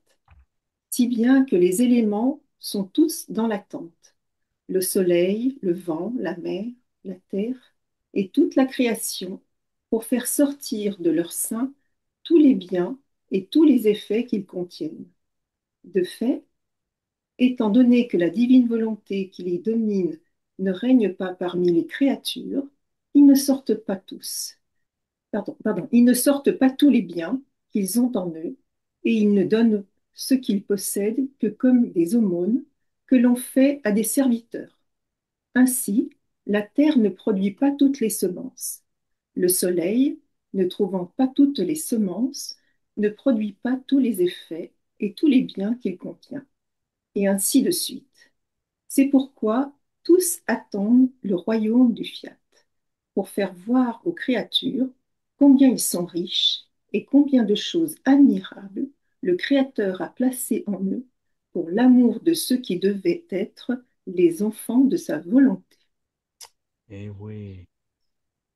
si bien que les éléments sont tous dans l'attente, le soleil, le vent, la mer, la terre et toute la création, pour faire sortir de leur sein tous les biens et tous les effets qu'ils contiennent. De fait, étant donné que la divine volonté qui les domine ne règne pas parmi les créatures, ils ne sortent pas tous. Ils ne sortent pas tous les biens qu'ils ont en eux, et ils ne donnent ce qu'ils possèdent que comme des aumônes que l'on fait à des serviteurs. Ainsi, la terre ne produit pas toutes les semences. Le soleil, ne trouvant pas toutes les semences, ne produit pas tous les effets et tous les biens qu'il contient, et ainsi de suite. C'est pourquoi tous attendent le royaume du fiat, pour faire voir aux créatures combien ils sont riches et combien de choses admirables le Créateur a placées en eux pour l'amour de ceux qui devaient être les enfants de sa volonté.
Eh oui.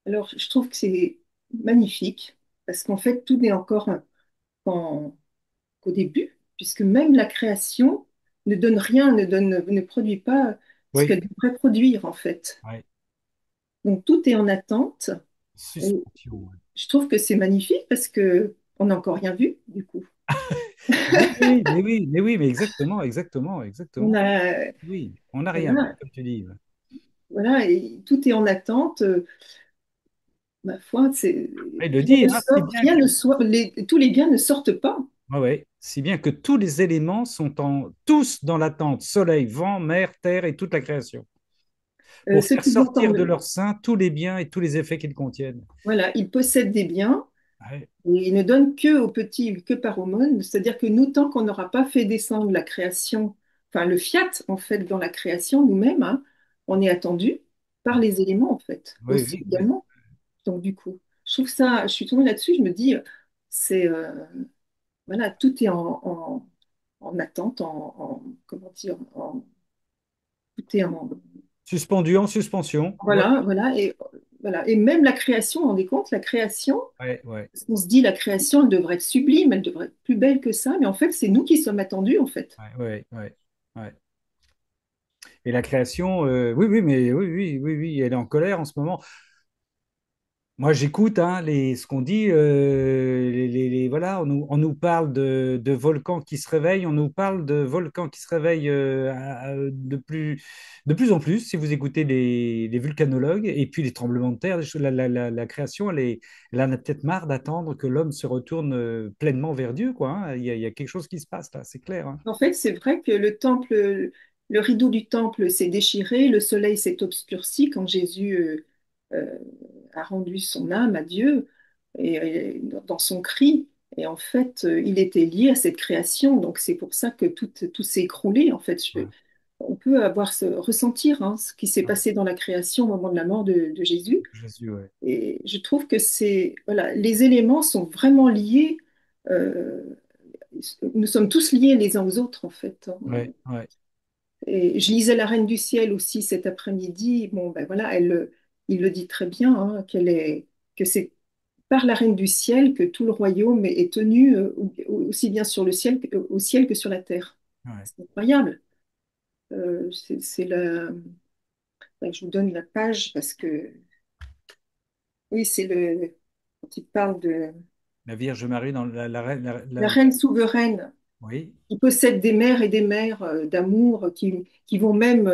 Alors, je trouve que c'est magnifique, parce qu'en fait, tout n'est encore qu'en- qu'au début, puisque même la création ne donne rien, ne produit pas ce
Oui.
qu'elle devrait produire, en fait.
Oui.
Donc, tout est en attente. Et
Suspension.
je trouve que c'est magnifique parce que on n'a encore rien vu, du coup.
Oui, oui, mais oui, mais oui, mais exactement, exactement,
On
exactement.
a,
Oui, on n'a rien,
voilà,
comme tu dis.
voilà, et tout est en attente. Ma foi,
Il le dit, hein, si bien
rien
que,
ne sort, tous les biens ne sortent pas.
ouais, ouais, si bien que tous les éléments sont tous dans l'attente, soleil, vent, mer, terre et toute la création, pour
Ceux
faire
qui vont
sortir de leur sein tous les biens et tous les effets qu'ils contiennent.
voilà, ils possèdent des biens
Ouais,
et ils ne donnent que aux petits, que par aumône. C'est-à-dire que nous, tant qu'on n'aura pas fait descendre la création, enfin le fiat en fait dans la création nous-mêmes, hein, on est attendu par les éléments en fait
oui,
aussi
oui, oui.
également. Donc du coup, je trouve ça, je suis tombée là-dessus, je me dis, c'est voilà, tout est en attente, comment dire, tout est en
Suspendu en suspension. Voilà.
voilà, voilà, et voilà, et même la création, vous vous rendez compte, la création,
Ouais, ouais,
on se dit la création, elle devrait être sublime, elle devrait être plus belle que ça, mais en fait, c'est nous qui sommes attendus, en fait.
ouais, ouais, ouais, ouais. Et la création, oui, oui, mais oui, oui, oui, oui, elle est en colère en ce moment. Moi, j'écoute hein, ce qu'on dit. Voilà, on nous parle de volcans qui se réveillent. On nous parle de volcans qui se réveillent de plus en plus. Si vous écoutez les vulcanologues et puis les tremblements de terre, la création, elle en a peut-être marre d'attendre que l'homme se retourne pleinement vers Dieu, quoi. Hein. Il y a quelque chose qui se passe là, c'est clair. Hein.
En fait, c'est vrai que le rideau du temple s'est déchiré, le soleil s'est obscurci quand Jésus euh, a rendu son âme à Dieu et dans son cri. Et en fait, il était lié à cette création, donc c'est pour ça que tout s'est écroulé. En fait,
Ouais,
on peut ressentir hein, ce qui s'est
ouais.
passé dans la création au moment de la mort de Jésus.
Jésus, ouais.
Et je trouve que voilà, les éléments sont vraiment liés. euh, nous sommes tous liés les uns aux autres, en fait. Hein.
Ouais, ouais,
Et je lisais La Reine du Ciel aussi cet après-midi. Bon, ben voilà, il le dit très bien, hein, que c'est par la Reine du Ciel que tout le royaume est tenu aussi bien sur le ciel, au ciel que sur la terre.
ouais.
C'est incroyable. C'est je vous donne la page parce que, oui, quand il parle de
La Vierge Marie dans
la reine souveraine
oui,
qui possède des mers et des mers d'amour qui vont même,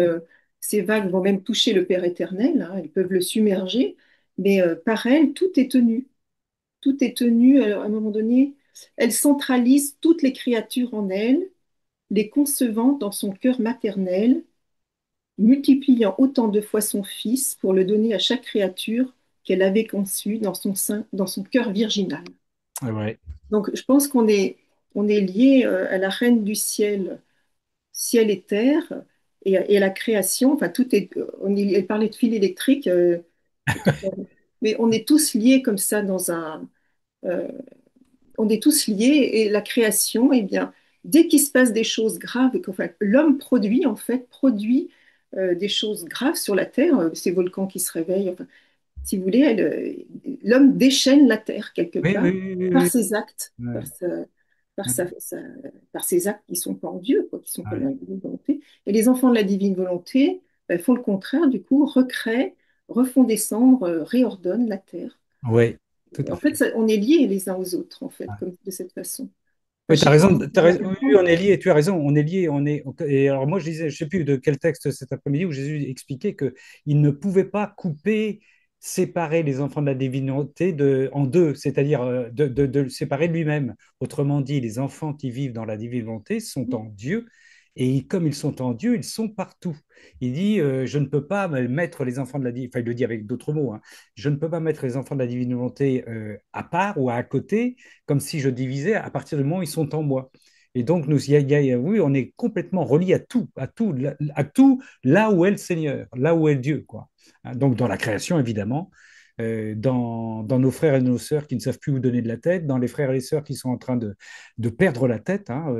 ces vagues vont même toucher le Père éternel, hein, elles peuvent le submerger, mais par elle, tout est tenu. Tout est tenu, alors, à un moment donné, elle centralise toutes les créatures en elle, les concevant dans son cœur maternel, multipliant autant de fois son Fils pour le donner à chaque créature qu'elle avait conçue dans son sein, dans son cœur virginal.
ouais.
Donc, je pense on est lié à la Reine du ciel, ciel et terre, et à la création. Enfin, tout est. Elle parlait de fil électrique, mais on est tous liés comme ça euh, on est tous liés, et la création, eh bien, dès qu'il se passe des choses graves, enfin, l'homme produit en fait produit des choses graves sur la terre, ces volcans qui se réveillent. Enfin, si vous voulez, l'homme déchaîne la terre quelque
Oui, oui,
part
oui, oui,
par
oui.
ses actes,
Ouais,
par,
ouais,
par ses actes qui sont pas en Dieu, quoi, qui sont pas dans
ouais.
la divine volonté. Et les enfants de la divine volonté ben, font le contraire, du coup, recréent, refont descendre, réordonnent la terre.
Ouais, tout à
En fait,
fait.
on est liés les uns aux autres, en fait,
Ouais.
comme de cette façon. Enfin,
Oui,
je
tu as
sais pas
raison,
si
t'as
vous
raison.
avez
Oui, oui,
raison.
on est liés, tu as raison, on est liés, et alors moi je disais, je sais plus de quel texte cet après-midi où Jésus expliquait que il ne pouvait pas couper, séparer les enfants de la divinité en deux, c'est-à-dire de le séparer de lui-même. Autrement dit, les enfants qui vivent dans la divinité sont en Dieu, et comme ils sont en Dieu, ils sont partout. Il dit, je ne peux pas mettre les enfants de la divinité, enfin il le dit avec d'autres mots, hein, je ne peux pas mettre les enfants de la divinité à part ou à côté comme si je divisais à partir du moment où ils sont en moi. Et donc, oui, on est complètement relié à tout là où est le Seigneur, là où est Dieu, quoi. Hein, donc, dans la création, évidemment, dans nos frères et nos sœurs qui ne savent plus où donner de la tête, dans les frères et les sœurs qui sont en train de perdre la tête. Hein,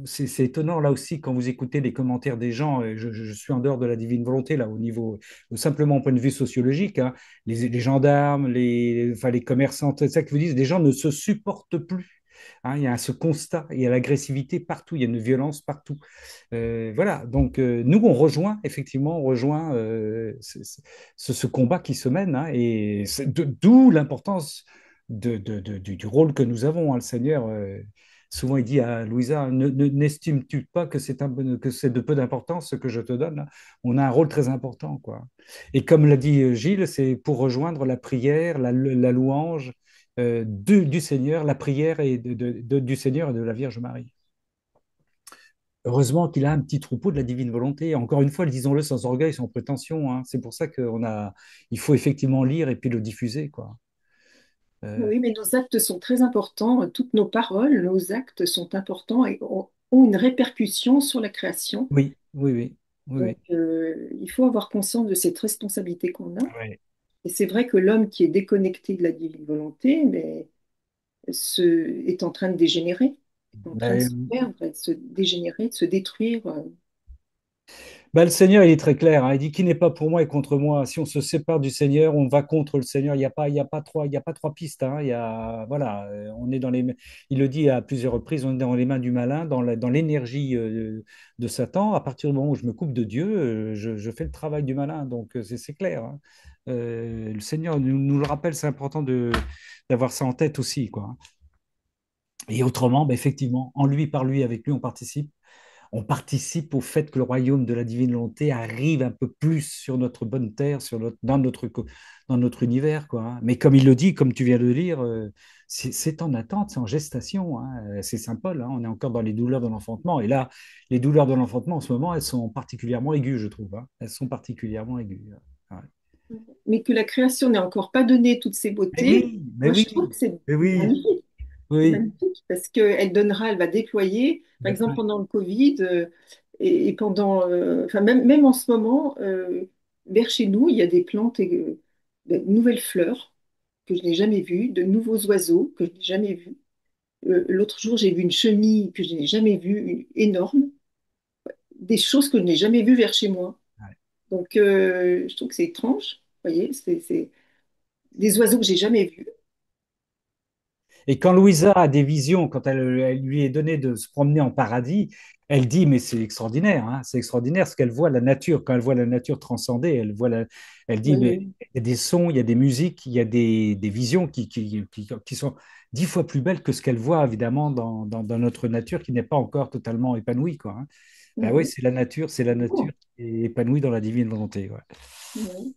c'est étonnant là aussi quand vous écoutez les commentaires des gens. Je suis en dehors de la divine volonté là au niveau simplement au point de vue sociologique. Hein, les gendarmes, enfin, les commerçants, c'est ça que vous dites, les gens ne se supportent plus. Hein, il y a ce constat, il y a l'agressivité partout, il y a une violence partout. Voilà, donc nous, on rejoint, effectivement, on rejoint ce combat qui se mène, hein, et d'où l'importance du rôle que nous avons, hein, le Seigneur. Souvent, il dit à Louisa, n'estimes-tu pas que que c'est de peu d'importance ce que je te donne là. On a un rôle très important, quoi. Et comme l'a dit Gilles, c'est pour rejoindre la prière, la louange du Seigneur, la prière du Seigneur et de la Vierge Marie. Heureusement qu'il a un petit troupeau de la divine volonté. Encore une fois, disons-le sans orgueil, sans prétention, hein. C'est pour ça il faut effectivement lire et puis le diffuser, quoi. Euh,
Oui, mais nos actes sont très importants. Toutes nos paroles, nos actes sont importants et ont une répercussion sur la création.
oui, oui, oui, oui,
Donc,
oui.
il faut avoir conscience de cette responsabilité qu'on a.
Ouais.
Et c'est vrai que l'homme qui est déconnecté de la divine volonté, mais est en train de dégénérer, est en train de se
Ben,
perdre, de se dégénérer, de se détruire.
ben, le Seigneur, il est très clair, hein. Il dit qui n'est pas pour moi est contre moi. Si on se sépare du Seigneur, on va contre le Seigneur. Il y a pas trois pistes, hein. Voilà, on est il le dit à plusieurs reprises, on est dans les mains du malin, dans l'énergie de Satan. À partir du moment où je me coupe de Dieu, je fais le travail du malin. Donc c'est clair, hein. Le Seigneur nous le rappelle, c'est important d'avoir ça en tête aussi, quoi. Et autrement, ben, effectivement, en lui, par lui, avec lui, on participe au fait que le royaume de la divine volonté arrive un peu plus sur notre bonne terre, dans notre univers, quoi, hein. Mais comme il le dit, comme tu viens de le lire, c'est en attente, c'est en gestation, hein. C'est Saint Paul, hein. On est encore dans les douleurs de l'enfantement. Et là, les douleurs de l'enfantement, en ce moment, elles sont particulièrement aiguës, je trouve, hein. Elles sont particulièrement aiguës. Ouais.
Mais que la création n'ait encore pas donné toutes ses
Mais
beautés,
oui, mais
moi je trouve
oui,
que c'est
mais oui,
magnifique. C'est
oui.
magnifique parce qu'elle donnera, elle va déployer, par
Ben,
exemple pendant le Covid et pendant, enfin même en ce moment, vers chez nous, il y a des plantes et de nouvelles fleurs que je n'ai jamais vues, de nouveaux oiseaux que je n'ai jamais vus. L'autre jour, j'ai vu une chenille que je n'ai jamais vue, énorme, des choses que je n'ai jamais vues vers chez moi.
ouais.
Donc, je trouve que c'est étrange. Vous voyez, c'est des oiseaux que j'ai jamais vus.
Et quand Louisa a des visions, quand elle lui est donné de se promener en paradis, elle dit, mais c'est extraordinaire, hein, c'est extraordinaire ce qu'elle voit, la nature, quand elle voit la nature transcender, elle dit,
Oui,
mais
oui.
il y a des sons, il y a des musiques, il y a des visions qui sont 10 fois plus belles que ce qu'elle voit, évidemment, dans notre nature qui n'est pas encore totalement épanouie, quoi, hein. Ben oui,
Mhm.
c'est la nature qui est épanouie dans la divine volonté, ouais.
Oui.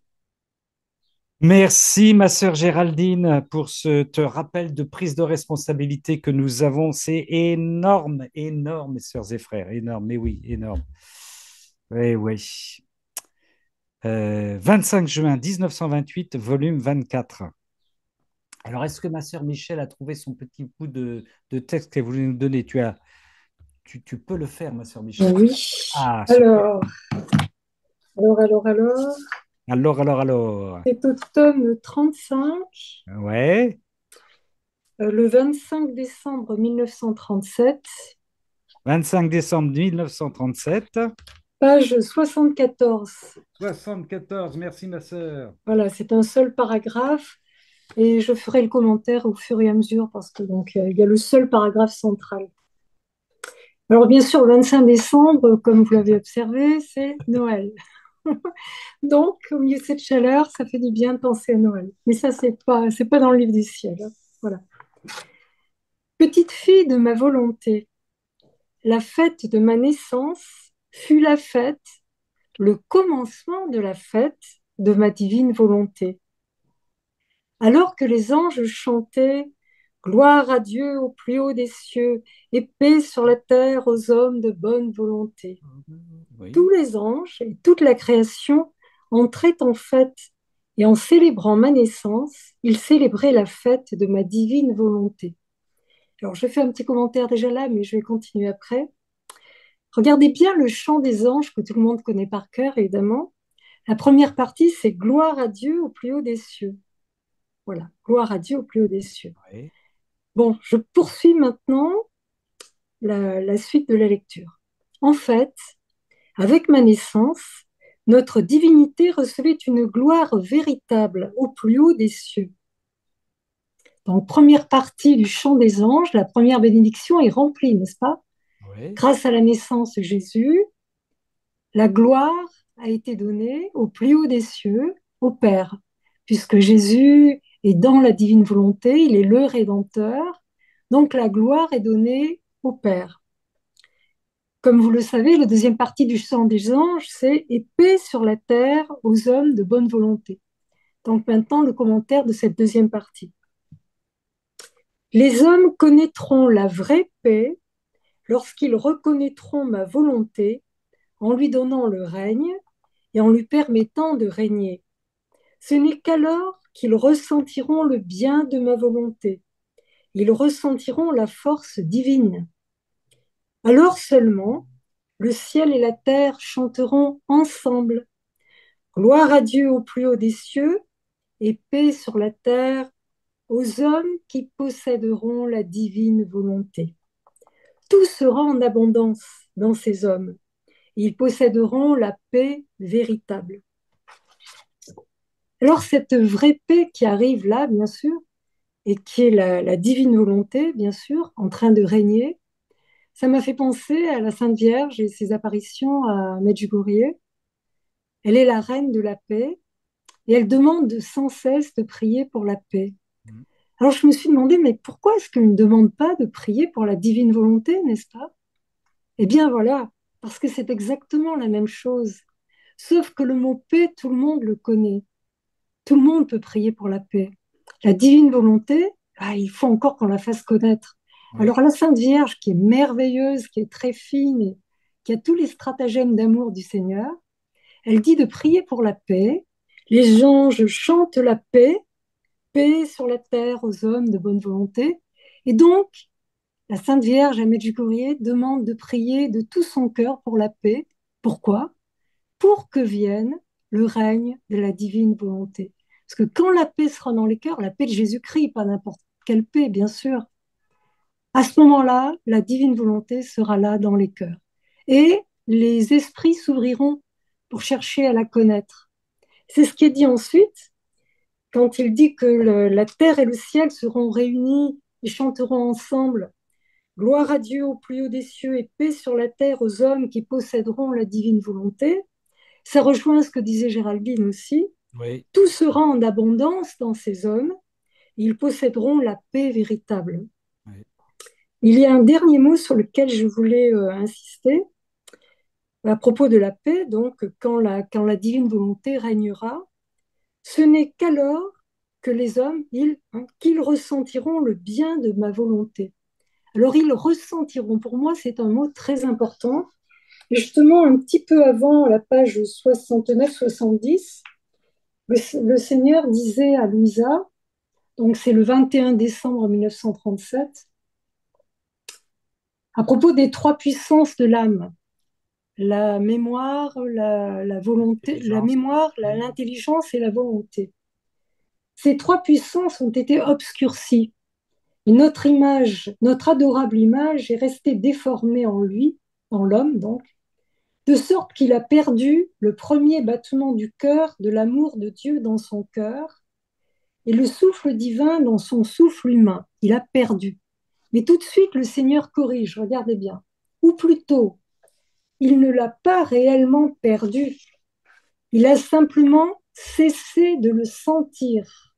Merci, ma sœur Géraldine, pour te rappel de prise de responsabilité que nous avons. C'est énorme, énorme, mes sœurs et frères, énorme, mais oui, énorme. Oui, oui. 25 juin 1928, volume 24. Alors, est-ce que ma sœur Michel a trouvé son petit bout de texte qu'elle voulait nous donner? Tu peux le faire, ma sœur Michel.
Oui.
Ah, super.
Alors.
Alors.
C'est au tome 35,
Ouais.
le 25 décembre 1937,
25 décembre 1937.
page 74.
74, merci ma sœur.
Voilà, c'est un seul paragraphe et je ferai le commentaire au fur et à mesure parce que il y a le seul paragraphe central. Alors bien sûr, le 25 décembre, comme vous l'avez observé, c'est Noël. Donc, au milieu de cette chaleur, ça fait du bien de penser à Noël. Mais ça, c'est pas dans le livre du ciel, hein. Voilà. Petite fille de ma volonté, la fête de ma naissance fut la fête, le commencement de la fête de ma divine volonté. Alors que les anges chantaient gloire à Dieu au plus haut des cieux et paix sur la terre aux hommes de bonne volonté. Tous
Oui.
les anges et toute la création entraient en fête et en célébrant ma naissance, ils célébraient la fête de ma divine volonté. Alors, je fais un petit commentaire déjà là, mais je vais continuer après. Regardez bien le chant des anges que tout le monde connaît par cœur, évidemment. La première partie, c'est gloire à Dieu au plus haut des cieux. Voilà, gloire à Dieu au plus haut des cieux.
Oui.
Bon, je poursuis maintenant la suite de la lecture. En fait, avec ma naissance, notre divinité recevait une gloire véritable au plus haut des cieux. Donc, première partie du chant des anges, la première bénédiction est remplie, n'est-ce pas?
Oui.
Grâce à la naissance de Jésus, la gloire a été donnée au plus haut des cieux, au Père, puisque Jésus est dans la divine volonté, il est le Rédempteur. Donc la gloire est donnée au Père. Comme vous le savez, la deuxième partie du chant des anges, c'est « Et paix sur la terre aux hommes de bonne volonté ». Donc maintenant, le commentaire de cette deuxième partie. Les hommes connaîtront la vraie paix lorsqu'ils reconnaîtront ma volonté en lui donnant le règne et en lui permettant de régner. Ce n'est qu'alors qu'ils ressentiront le bien de ma volonté. Ils ressentiront la force divine. Alors seulement, le ciel et la terre chanteront ensemble. Gloire à Dieu au plus haut des cieux et paix sur la terre aux hommes qui posséderont la divine volonté. Tout sera en abondance dans ces hommes. Ils posséderont la paix véritable. Alors cette vraie paix qui arrive là, bien sûr, et qui est la divine volonté, bien sûr, en train de régner, ça m'a fait penser à la Sainte Vierge et ses apparitions à Medjugorje. Elle est la reine de la paix et elle demande sans cesse de prier pour la paix. Alors je me suis demandé, mais pourquoi est-ce qu'elle ne demande pas de prier pour la divine volonté, n'est-ce pas? Eh bien voilà, parce que c'est exactement la même chose. Sauf que le mot paix, tout le monde le connaît. Tout le monde peut prier pour la paix. La divine volonté, il faut encore qu'on la fasse connaître.
Oui.
Alors la Sainte Vierge, qui est merveilleuse, qui est très fine, et qui a tous les stratagèmes d'amour du Seigneur, elle dit de prier pour la paix. Les anges chantent la paix, paix sur la terre aux hommes de bonne volonté. Et donc, la Sainte Vierge à Medjugorje demande de prier de tout son cœur pour la paix. Pourquoi? Pour que vienne le règne de la divine volonté. Parce que quand la paix sera dans les cœurs, la paix de Jésus-Christ, pas n'importe quelle paix, bien sûr, à ce moment-là, la divine volonté sera là dans les cœurs. Et les esprits s'ouvriront pour chercher à la connaître. C'est ce qui est dit ensuite, quand il dit que la terre et le ciel seront réunis et chanteront ensemble. Gloire à Dieu au plus haut des cieux et paix sur la terre aux hommes qui posséderont la divine volonté. Ça rejoint ce que disait Géraldine aussi.
Oui.
Tout sera en abondance dans ces hommes. Ils posséderont la paix véritable.
Oui.
Il y a un dernier mot sur lequel je voulais insister à propos de la paix. Donc, quand la divine volonté régnera, ce n'est qu'alors que les hommes, qu'ils ressentiront le bien de ma volonté. Alors, ils ressentiront. Pour moi, c'est un mot très important. Et justement, un petit peu avant la page 69-70, le Seigneur disait à Louisa, donc c'est le 21 décembre 1937, à propos des trois puissances de l'âme, la mémoire, la volonté, la mémoire, l'intelligence et la volonté. Ces trois puissances ont été obscurcies. Et notre image, notre adorable image est restée déformée en lui, en l'homme donc, de sorte qu'il a perdu le premier battement du cœur de l'amour de Dieu dans son cœur et le souffle divin dans son souffle humain. Il a perdu. Mais tout de suite, le Seigneur corrige, regardez bien. Ou plutôt, il ne l'a pas réellement perdu. Il a simplement cessé de le sentir.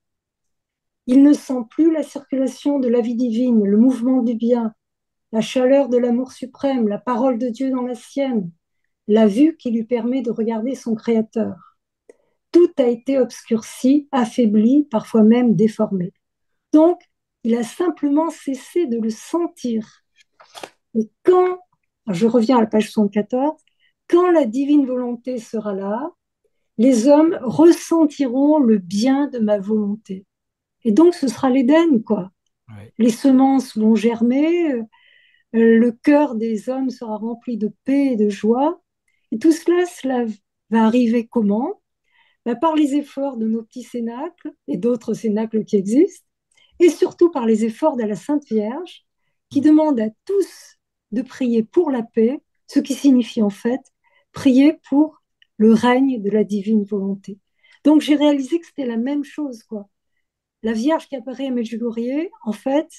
Il ne sent plus la circulation de la vie divine, le mouvement du bien, la chaleur de l'amour suprême, la parole de Dieu dans la sienne, la vue qui lui permet de regarder son Créateur. Tout a été obscurci, affaibli, parfois même déformé. Donc, il a simplement cessé de le sentir. Et quand, je reviens à la page 74, quand la divine volonté sera là, les hommes ressentiront le bien de ma volonté. Et donc, ce sera l'Éden, quoi.
Ouais.
Les semences vont germer, le cœur des hommes sera rempli de paix et de joie. Et tout cela va arriver comment? Par les efforts de nos petits cénacles et d'autres cénacles qui existent, et surtout par les efforts de la Sainte Vierge, qui demande à tous de prier pour la paix, ce qui signifie en fait prier pour le règne de la divine volonté. Donc j'ai réalisé que c'était la même chose, quoi. La Vierge qui apparaît à Medjugorje, en fait,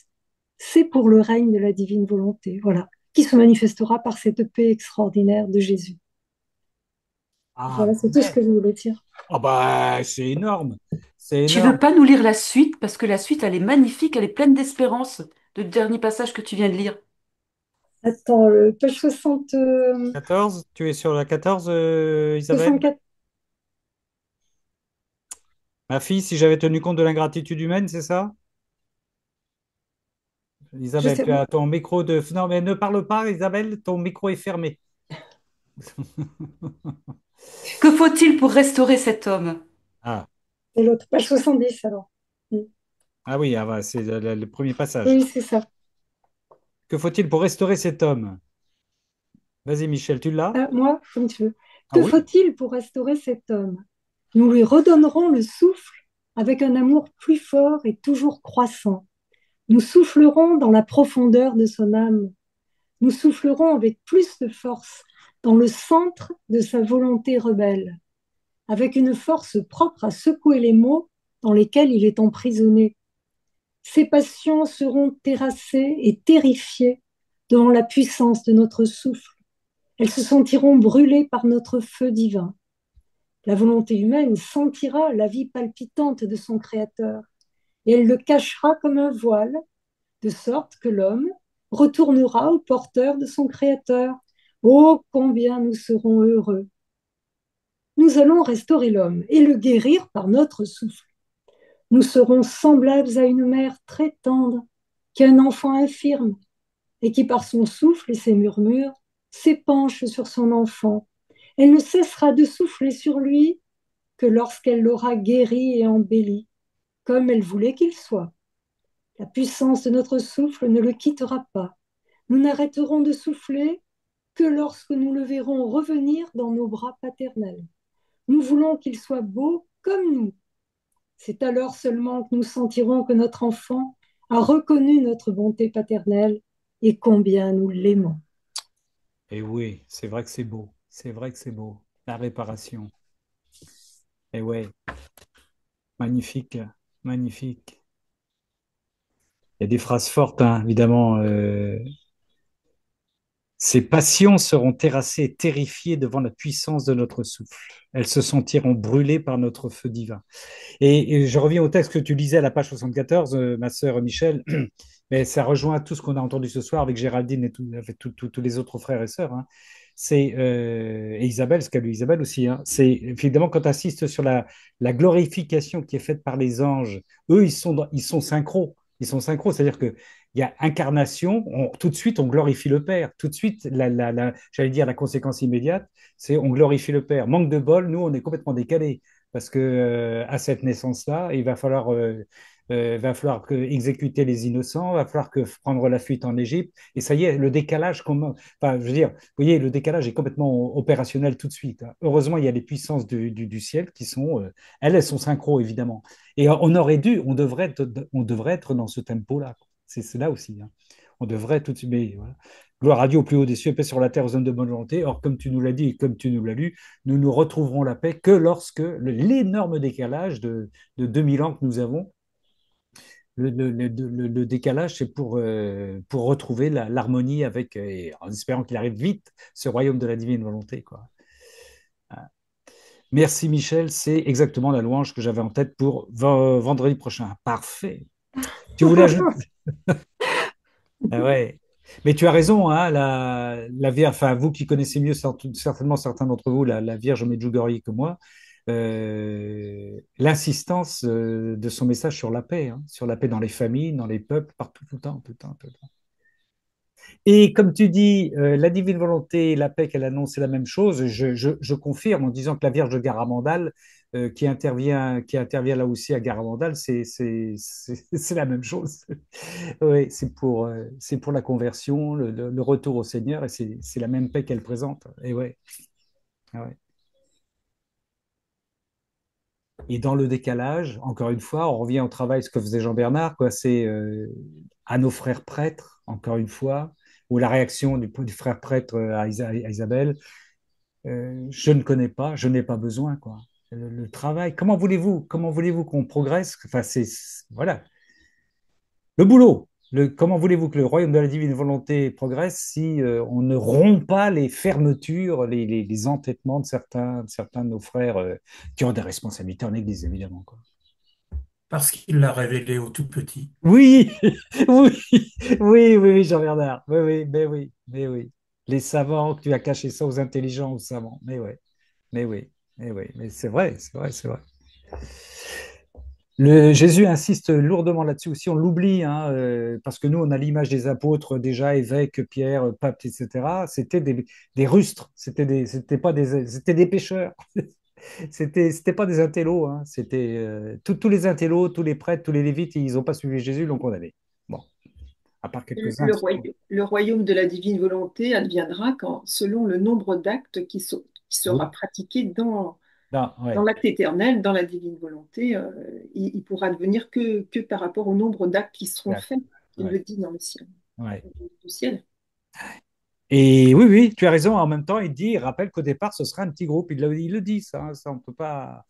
c'est pour le règne de la divine volonté, voilà, qui se manifestera par cette paix extraordinaire de Jésus. Voilà, c'est tout ce que je voulais dire.
Ah bah, c'est énorme. C'est
Tu
énorme.
veux pas nous lire la suite? Parce que la suite, elle est magnifique, elle est pleine d'espérance. le dernier passage que tu viens de lire.
Attends, page 60,
14, tu es sur la 14, Isabelle?
64.
Ma fille, si j'avais tenu compte de l'ingratitude humaine, c'est ça?
Je
Isabelle,
sais,
tu as ton micro de... Non, mais ne parle pas, Isabelle, ton micro est fermé.
Que faut-il pour restaurer cet homme?
Ah,
c'est l'autre, page 70 alors. Mm.
ah oui, ah bah, c'est le premier passage.
Oui, c'est ça.
Que faut-il pour restaurer cet homme? Vas-y, Michel, tu l'as?
Ah, moi, comme tu veux.
Ah
Que
oui.
faut-il pour restaurer cet homme? Nous lui redonnerons le souffle avec un amour plus fort et toujours croissant. Nous soufflerons dans la profondeur de son âme. Nous soufflerons avec plus de force dans le centre de sa volonté rebelle, avec une force propre à secouer les maux dans lesquels il est emprisonné. Ses passions seront terrassées et terrifiées devant la puissance de notre souffle. Elles se sentiront brûlées par notre feu divin. La volonté humaine sentira la vie palpitante de son Créateur et elle le cachera comme un voile, de sorte que l'homme retournera au porteur de son Créateur. Oh, combien nous serons heureux! Nous allons restaurer l'homme et le guérir par notre souffle. Nous serons semblables à une mère très tendre qui a un enfant infirme et qui, par son souffle et ses murmures, s'épanche sur son enfant. Elle ne cessera de souffler sur lui que lorsqu'elle l'aura guéri et embelli, comme elle voulait qu'il soit. La puissance de notre souffle ne le quittera pas. Nous n'arrêterons de souffler que lorsque nous le verrons revenir dans nos bras paternels. Nous voulons qu'il soit beau comme nous. C'est alors seulement que nous sentirons que notre enfant a reconnu notre bonté paternelle et combien nous l'aimons.
Et oui, c'est vrai que c'est beau. C'est vrai que c'est beau. La réparation. Et ouais, magnifique, magnifique. Il y a des phrases fortes, hein, évidemment. Ces passions seront terrassées et terrifiées devant la puissance de notre souffle. Elles se sentiront brûlées par notre feu divin. Et je reviens au texte que tu lisais à la page 74, ma sœur Michel, mais ça rejoint tout ce qu'on a entendu ce soir avec Géraldine et avec tous les autres frères et sœurs. Hein. Et Isabelle, ce qu'a lu Isabelle aussi. Hein. C'est évidemment quand tu assistes sur la glorification qui est faite par les anges, eux, ils sont synchro. Ils sont synchro, c'est-à-dire que il y a incarnation, tout de suite on glorifie le Père. Tout de suite, j'allais dire la conséquence immédiate, c'est on glorifie le Père. Manque de bol, nous on est complètement décalés parce que à cette naissance-là, va falloir exécuter les innocents, il va falloir que prendre la fuite en Égypte, et ça y est, le décalage, enfin, je veux dire, vous voyez, le décalage est complètement opérationnel tout de suite. Hein. Heureusement, il y a les puissances du ciel qui sont, elles sont synchro évidemment, et on devrait être dans ce tempo-là. C'est là aussi. Hein. On devrait tout de suite, mais voilà. Gloire à Dieu au plus haut des cieux, paix sur la terre aux hommes de bonne volonté. Or, comme tu nous l'as dit et comme tu nous l'as lu, nous ne retrouverons la paix que lorsque l'énorme décalage de 2000 ans que nous avons, le décalage, c'est pour retrouver l'harmonie avec, et en espérant qu'il arrive vite, ce royaume de la divine volonté. Quoi. Merci Michel, c'est exactement la louange que j'avais en tête pour vendredi prochain. Parfait. Tu voulais ajouter? Ah ouais. Mais tu as raison, hein, la Vierge, enfin, vous qui connaissez mieux certainement certains d'entre vous la Vierge Medjugorje que moi, l'insistance de son message sur la paix dans les familles, dans les peuples, partout, tout le temps, tout le temps, tout le temps. Et comme tu dis, la divine volonté et la paix qu'elle annonce, c'est la même chose. Je confirme en disant que la Vierge de Garamandal, qui intervient là aussi à Garamandal, c'est la même chose. Oui, c'est pour la conversion, le retour au Seigneur, et c'est la même paix qu'elle présente. Et ouais, ah ouais. Et dans le décalage, encore une fois, on revient au travail, ce que faisait Jean Bernard, quoi, c'est à nos frères prêtres, encore une fois, ou la réaction du frère prêtre à Isabelle, je ne connais pas, je n'ai pas besoin, quoi. Le travail, comment voulez-vous qu'on progresse? Enfin, voilà, le boulot. Comment voulez-vous que le royaume de la divine volonté progresse si on ne rompt pas les fermetures, les entêtements de certains de nos frères qui ont des responsabilités en Église, évidemment, quoi.
parce qu'il l'a révélé au tout petit.
Oui, oui, oui, Jean-Bernard. Oui, oui, mais oui, mais oui. Les savants, tu as caché ça aux intelligents, aux savants. Mais ouais, mais oui, mais oui, mais c'est vrai, c'est vrai, c'est vrai. Jésus insiste lourdement là-dessus aussi, on l'oublie, hein, parce que nous, on a l'image des apôtres déjà, évêques, Pierre, pape, etc. C'était des rustres, c'était pas c'était des pécheurs, c'était pas des intellos, hein, c'était tous les intellos, tous les prêtres, tous les lévites, ils n'ont pas suivi Jésus, ils l'ont condamné. Bon, à part quelques-uns
Le,
qui sont.
le royaume de la divine volonté adviendra quand, selon le nombre d'actes qui sera
Oui,
pratiqué
non,
dans
ouais,
l'acte éternel, dans la divine volonté, il pourra advenir que par rapport au nombre d'actes qui seront
ouais,
faits, il
ouais,
le dit dans le ciel,
ouais.
du ciel.
Et oui, oui, tu as raison. En même temps, il rappelle qu'au départ, ce sera un petit groupe. Il le dit, ça, ça on peut pas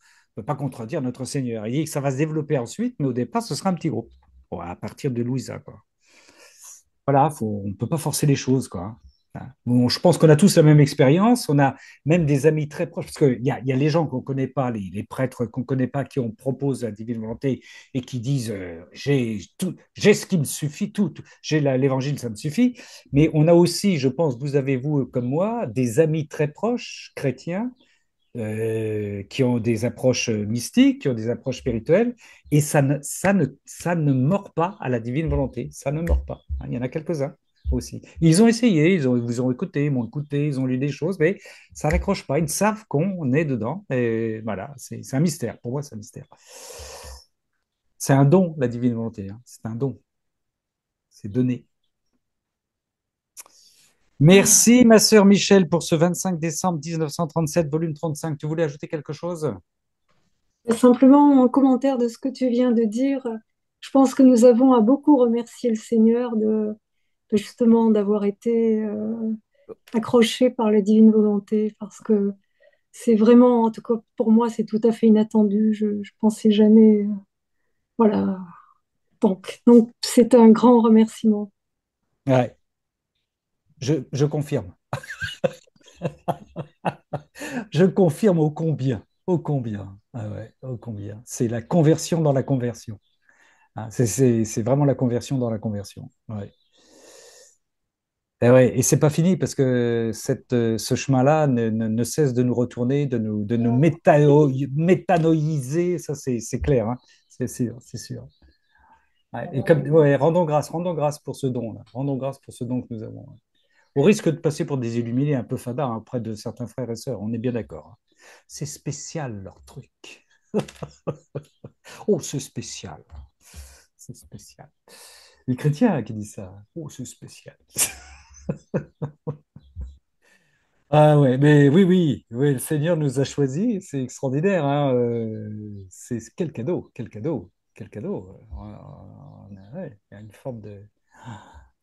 contredire notre Seigneur. Il dit que ça va se développer ensuite, mais au départ, ce sera un petit groupe. Bon, à partir de Louisa, quoi. Voilà, on ne peut pas forcer les choses, quoi. Hein. Bon, je pense qu'on a tous la même expérience. On a même des amis très proches, parce qu'il y a les gens qu'on ne connaît pas, les prêtres qu'on ne connaît pas, qui on propose la divine volonté et qui disent j'ai ce qui me suffit, j'ai l'évangile, ça me suffit. Mais on a aussi, je pense, vous avez, vous comme moi, des amis très proches, chrétiens, qui ont des approches mystiques, qui ont des approches spirituelles, et ça ne mord pas à la divine volonté. Ça ne mord pas. Hein, il y en a quelques-uns aussi. Ils ont essayé, ils vous ont écouté, ils m'ont écouté, ils ont lu des choses, mais ça n'accroche pas. Ils savent qu'on est dedans. Et voilà, c'est un mystère. Pour moi, c'est un mystère. C'est un don, la divine volonté. Hein. C'est un don. C'est donné.
Ah,
Merci, ma sœur Michel, pour ce 25 décembre 1937, volume 35. Tu voulais ajouter quelque chose?
Simplement, en commentaire de ce que tu viens de dire, je pense que nous avons à beaucoup remercier le Seigneur de justement d'avoir été accrochés par la divine volonté, parce que c'est vraiment, en tout cas pour moi, c'est tout à fait inattendu. Je pensais jamais, voilà. Donc c'est un grand remerciement.
Ouais, je confirme. Je confirme ô combien. Ô combien. Ah ouais, ô combien. C'est la conversion dans la conversion. Hein, c'est vraiment la conversion dans la conversion. Ouais. Et c'est pas fini parce que ce chemin-là ne cesse de nous retourner, de nous métanoïser. Ça, c'est clair. Hein. C'est sûr, c'est sûr. Ouais, et comme, ouais, rendons grâce pour ce don, là. Rendons grâce pour ce don que nous avons. Ouais. Au risque de passer pour des illuminés un peu fadas hein, auprès de certains frères et sœurs, on est bien d'accord. Hein. C'est spécial leur truc. Oh, c'est spécial. C'est spécial. Les chrétiens qui disent ça. Oh, c'est spécial. Ah ouais, mais oui, oui, oui, le Seigneur nous a choisis, c'est extraordinaire. Hein, c'est quel cadeau, quel cadeau, quel cadeau. Ouais, il y a une forme de.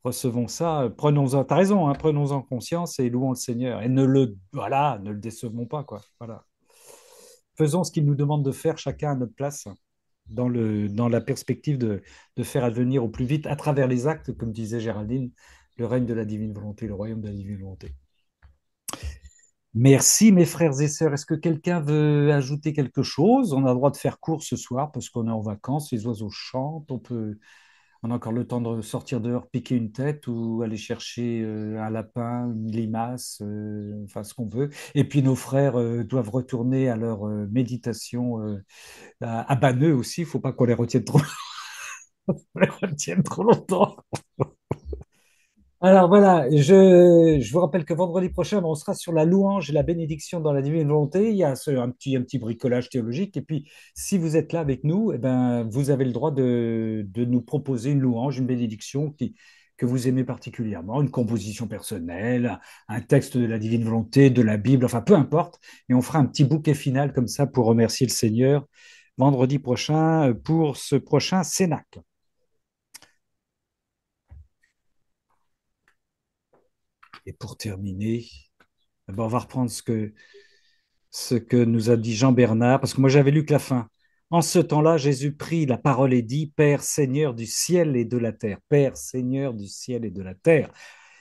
Recevons ça, prenons-en, t'as raison, hein, prenons-en conscience et louons le Seigneur. Et voilà, ne le décevons pas, quoi. Voilà. Faisons ce qu'il nous demande de faire chacun à notre place, dans la perspective de faire advenir au plus vite, à travers les actes, comme disait Géraldine, le règne de la divine volonté, le royaume de la divine volonté. Merci mes frères et sœurs. Est-ce que quelqu'un veut ajouter quelque chose? On a le droit de faire court ce soir parce qu'on est en vacances, les oiseaux chantent, on a encore le temps de sortir dehors, piquer une tête ou aller chercher un lapin, une limace, enfin ce qu'on veut. Et puis nos frères doivent retourner à leur méditation à Banneux aussi. Il ne faut pas qu'on les retienne trop, on les retienne trop longtemps. Alors voilà, je vous rappelle que vendredi prochain, on sera sur la louange et la bénédiction dans la divine volonté. Il y a un petit bricolage théologique. Et puis, si vous êtes là avec nous, eh ben, vous avez le droit de nous proposer une louange, une bénédiction que vous aimez particulièrement, une composition personnelle, un texte de la divine volonté, de la Bible, enfin peu importe. Et on fera un petit bouquet final comme ça pour remercier le Seigneur vendredi prochain pour ce prochain Cénacle. Et pour terminer, eh ben, on va reprendre ce que nous a dit Jean Bernard, parce que moi j'avais lu que la fin. En ce temps-là, Jésus prit la parole et dit, Père Seigneur du ciel et de la terre. Père Seigneur du ciel et de la terre.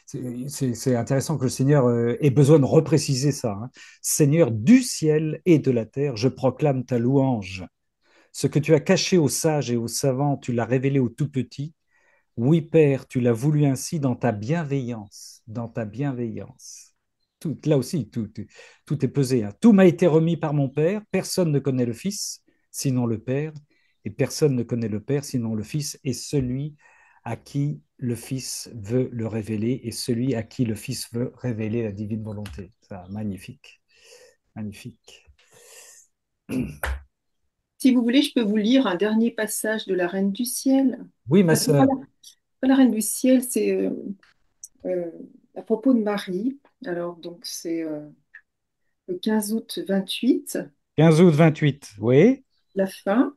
C'est intéressant que le Seigneur ait besoin de repréciser ça. Hein. Seigneur du ciel et de la terre, je proclame ta louange. Ce que tu as caché aux sages et aux savants, tu l'as révélé aux tout petits. Oui, Père, tu l'as voulu ainsi dans ta bienveillance, dans ta bienveillance. Tout, là aussi, tout est pesé, hein. Tout m'a été remis par mon Père. Personne ne connaît le Fils, sinon le Père, et personne ne connaît le Père, sinon le Fils, et celui à qui le Fils veut le révéler, et celui à qui le Fils veut révéler la divine volonté. Ça, magnifique, magnifique.
Si vous voulez, je peux vous lire un dernier passage de La Reine du Ciel.
Oui, ma
Enfin, c'est pas
sœur.
pas La Reine du Ciel, c'est euh, à propos de Marie. Alors, donc, c'est le 15 août 28,
15 août 28, oui.
la fin.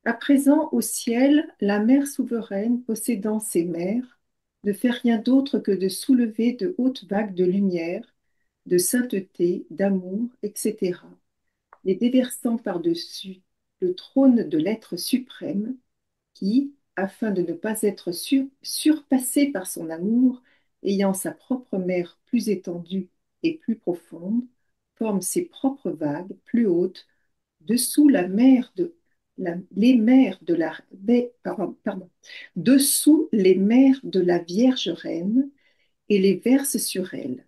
À présent, au ciel, la mère souveraine, possédant ses mers, ne fait rien d'autre que de soulever de hautes vagues de lumière, de sainteté, d'amour, etc., les déversant par-dessus le trône de l'être suprême qui, afin de ne pas être surpassé par son amour, ayant sa propre mer plus étendue et plus profonde, forme ses propres vagues plus hautes dessous la mer de les mers de la pardon, dessous les mers de la Vierge Reine et les verse sur elle.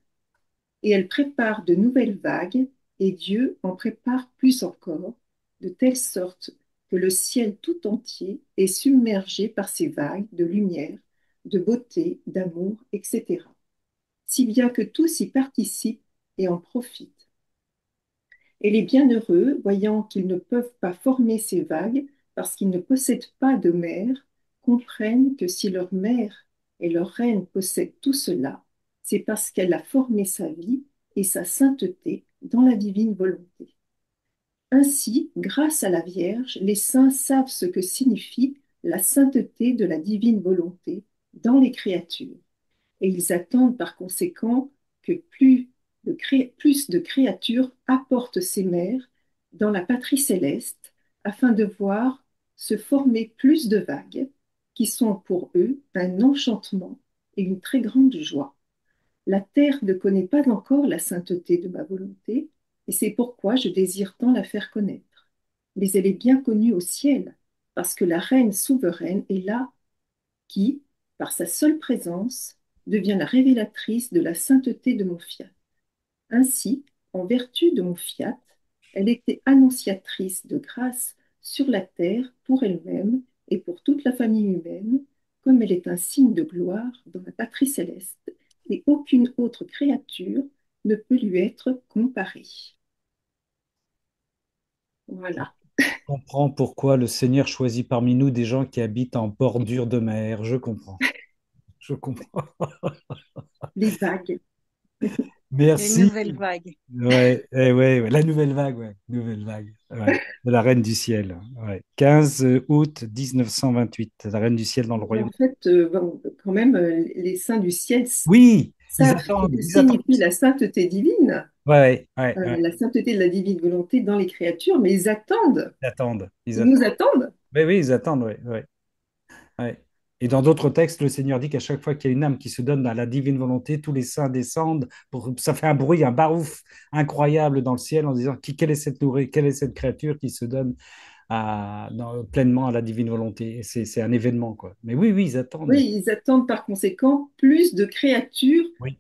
Et elle prépare de nouvelles vagues, et Dieu en prépare plus encore, de telle sorte que le ciel tout entier est submergé par ces vagues de lumière, de beauté, d'amour, etc. Si bien que tous y participent et en profitent. Et les bienheureux, voyant qu'ils ne peuvent pas former ces vagues parce qu'ils ne possèdent pas de mer, comprennent que si leur mère et leur reine possèdent tout cela, c'est parce qu'elle a formé sa vie et sa sainteté dans la divine volonté. Ainsi, grâce à la Vierge, les saints savent ce que signifie la sainteté de la divine volonté dans les créatures et ils attendent par conséquent que plus de créatures apportent ces mères dans la patrie céleste afin de voir se former plus de vagues qui sont pour eux un enchantement et une très grande joie. La terre ne connaît pas encore la sainteté de ma volonté et c'est pourquoi je désire tant la faire connaître. Mais elle est bien connue au ciel parce que la reine souveraine est là qui, par sa seule présence, devient la révélatrice de la sainteté de mon fiat. Ainsi, en vertu de mon fiat, elle était annonciatrice de grâce sur la terre pour elle-même et pour toute la famille humaine, comme elle est un signe de gloire dans la patrie céleste, et aucune autre créature ne peut lui être comparée. Voilà,
Je comprends pourquoi le Seigneur choisit parmi nous des gens qui habitent en bordure de mer. Je comprends. Je comprends.
les vagues.
Les
Merci.
nouvelles vagues.
Ouais, ouais, ouais, la nouvelle vague, ouais, nouvelle vague, ouais, de la Reine du Ciel, ouais. 15 août 1928, la Reine du Ciel dans le
En
royaume.
fait, bon, quand même, les saints du ciel
Oui,
savent ce que
ils attendent.
signifie la sainteté divine,
Ouais, ouais, ouais,
la sainteté de la divine volonté dans les créatures, mais ils attendent,
ils attendent, ils
ils nous
attendent.
attendent.
Oui, oui, ils attendent, ouais, ouais, ouais. Et dans d'autres textes, le Seigneur dit qu'à chaque fois qu'il y a une âme qui se donne à la divine volonté, tous les saints descendent, ça fait un bruit, un barouf incroyable dans le ciel en disant quelle est cette nourriture, quelle est cette créature qui se donne pleinement à la divine volonté. Et c'est un événement, quoi. Mais oui, oui, ils attendent.
Oui, ils attendent par conséquent plus de créatures
Oui,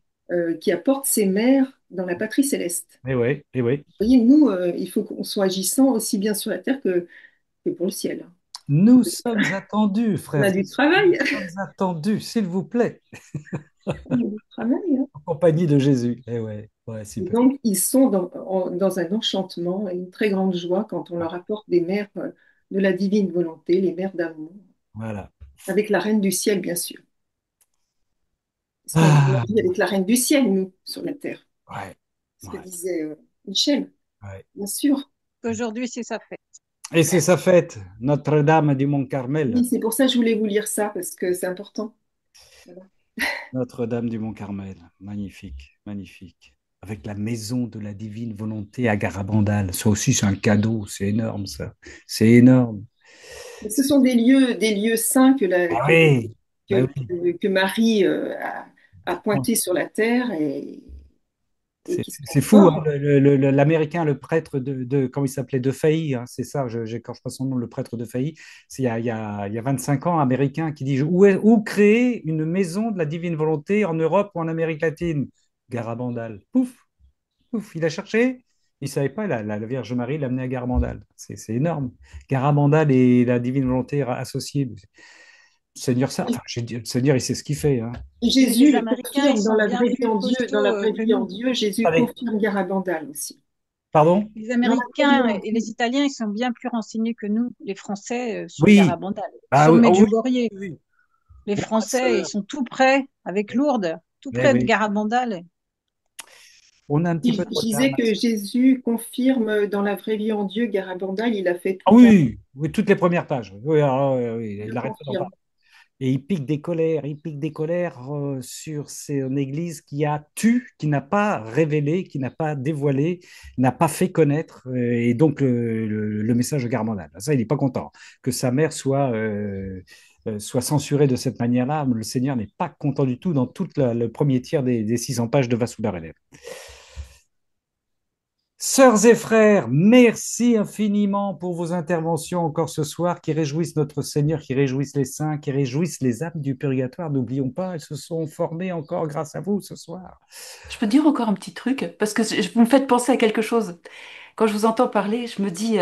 qui apportent ces mères dans la patrie céleste.
et oui, et oui.
Vous voyez, nous, il faut qu'on soit agissant aussi bien sur la terre que pour le ciel.
Nous sommes attendus,
On
frères
a
et
du
sœurs. Nous
travail,
sommes attendus, s'il vous plaît,
on a du travail, hein.
en compagnie de Jésus. Et ouais, ouais,
Et
super.
donc, ils sont dans un enchantement et une très grande joie quand on leur apporte des mères de la divine volonté, les mères d'amour,
Voilà.
avec la reine du ciel, bien sûr. Parce qu'on
Ah,
vit avec la reine du ciel, nous, sur la terre.
ouais,
Ce que
ouais,
disait Michel,
ouais.
bien sûr.
Aujourd'hui, c'est sa fête.
Et c'est sa fête, Notre-Dame du Mont-Carmel.
Oui, c'est pour ça que je voulais vous lire ça, parce que c'est important. Voilà.
Notre-Dame du Mont-Carmel. Magnifique, magnifique. Avec la maison de la divine volonté à Garabandal. Ça aussi, c'est un cadeau. C'est énorme, ça. C'est énorme.
Mais ce sont des lieux saints
Ah oui, bah oui.
que Marie a pointés sur la terre et et qui se
C'est fou, hein,
transforment.
l'Américain, le prêtre comment il s'appelait, de Failly, hein, c'est ça, j'écorche pas son nom, le prêtre de Failly, c'est il y a 25 ans, Américain, qui dit où créer une maison de la divine volonté en Europe ou en Amérique latine? Garabandal. Pouf, pouf, il a cherché, il savait pas, la Vierge Marie l'a amené à Garabandal. C'est énorme. Garabandal et la divine volonté associée. Le Seigneur, ça, enfin, le Seigneur, il sait ce qu'il fait, hein.
Mais
Jésus
les
le
Américains, ils
confirme dans
sont
la
bien
vraie vie
plus
en Dieu, dans la
costauds
vraie
que
vie en
nous.
Dieu, Jésus
Avec,
confirme Garabandal aussi.
pardon?
Les
Dans la vraie vie
Américains
en
et les
Dieu.
Italiens, ils sont bien plus renseignés que nous, les Français, sur
Oui.
Garabandal,
Ah
sur
oui, ah oui,
Medjugorje.
oui.
Les
Bon,
Français, ils sont tout près, avec Lourdes, tout
eh
près de
oui.
Garabandal.
On a un petit peu de
Je
retard,
disais que
Max.
Jésus confirme dans la vraie vie en Dieu, Garabandal, il a fait
Ah
tout un...
oui, oui, toutes les premières pages. Oui, oui,
Il
il
le
n'arrête pas d'en parler.
confirme.
Et il pique des colères sur une église qui n'a pas révélé, qui n'a pas dévoilé, n'a pas fait connaître, et donc le message de Garmandal. Ça, il n'est pas content que sa mère soit censurée de cette manière-là. Le Seigneur n'est pas content du tout dans tout le premier tiers des 600 pages de Vasoudarev. Sœurs et frères, merci infiniment pour vos interventions encore ce soir qui réjouissent notre Seigneur, qui réjouissent les saints, qui réjouissent les âmes du purgatoire. N'oublions pas, elles se sont formées encore grâce à vous ce soir.
Je peux dire encore un petit truc, parce que vous me faites penser à quelque chose. Quand je vous entends parler, je me dis,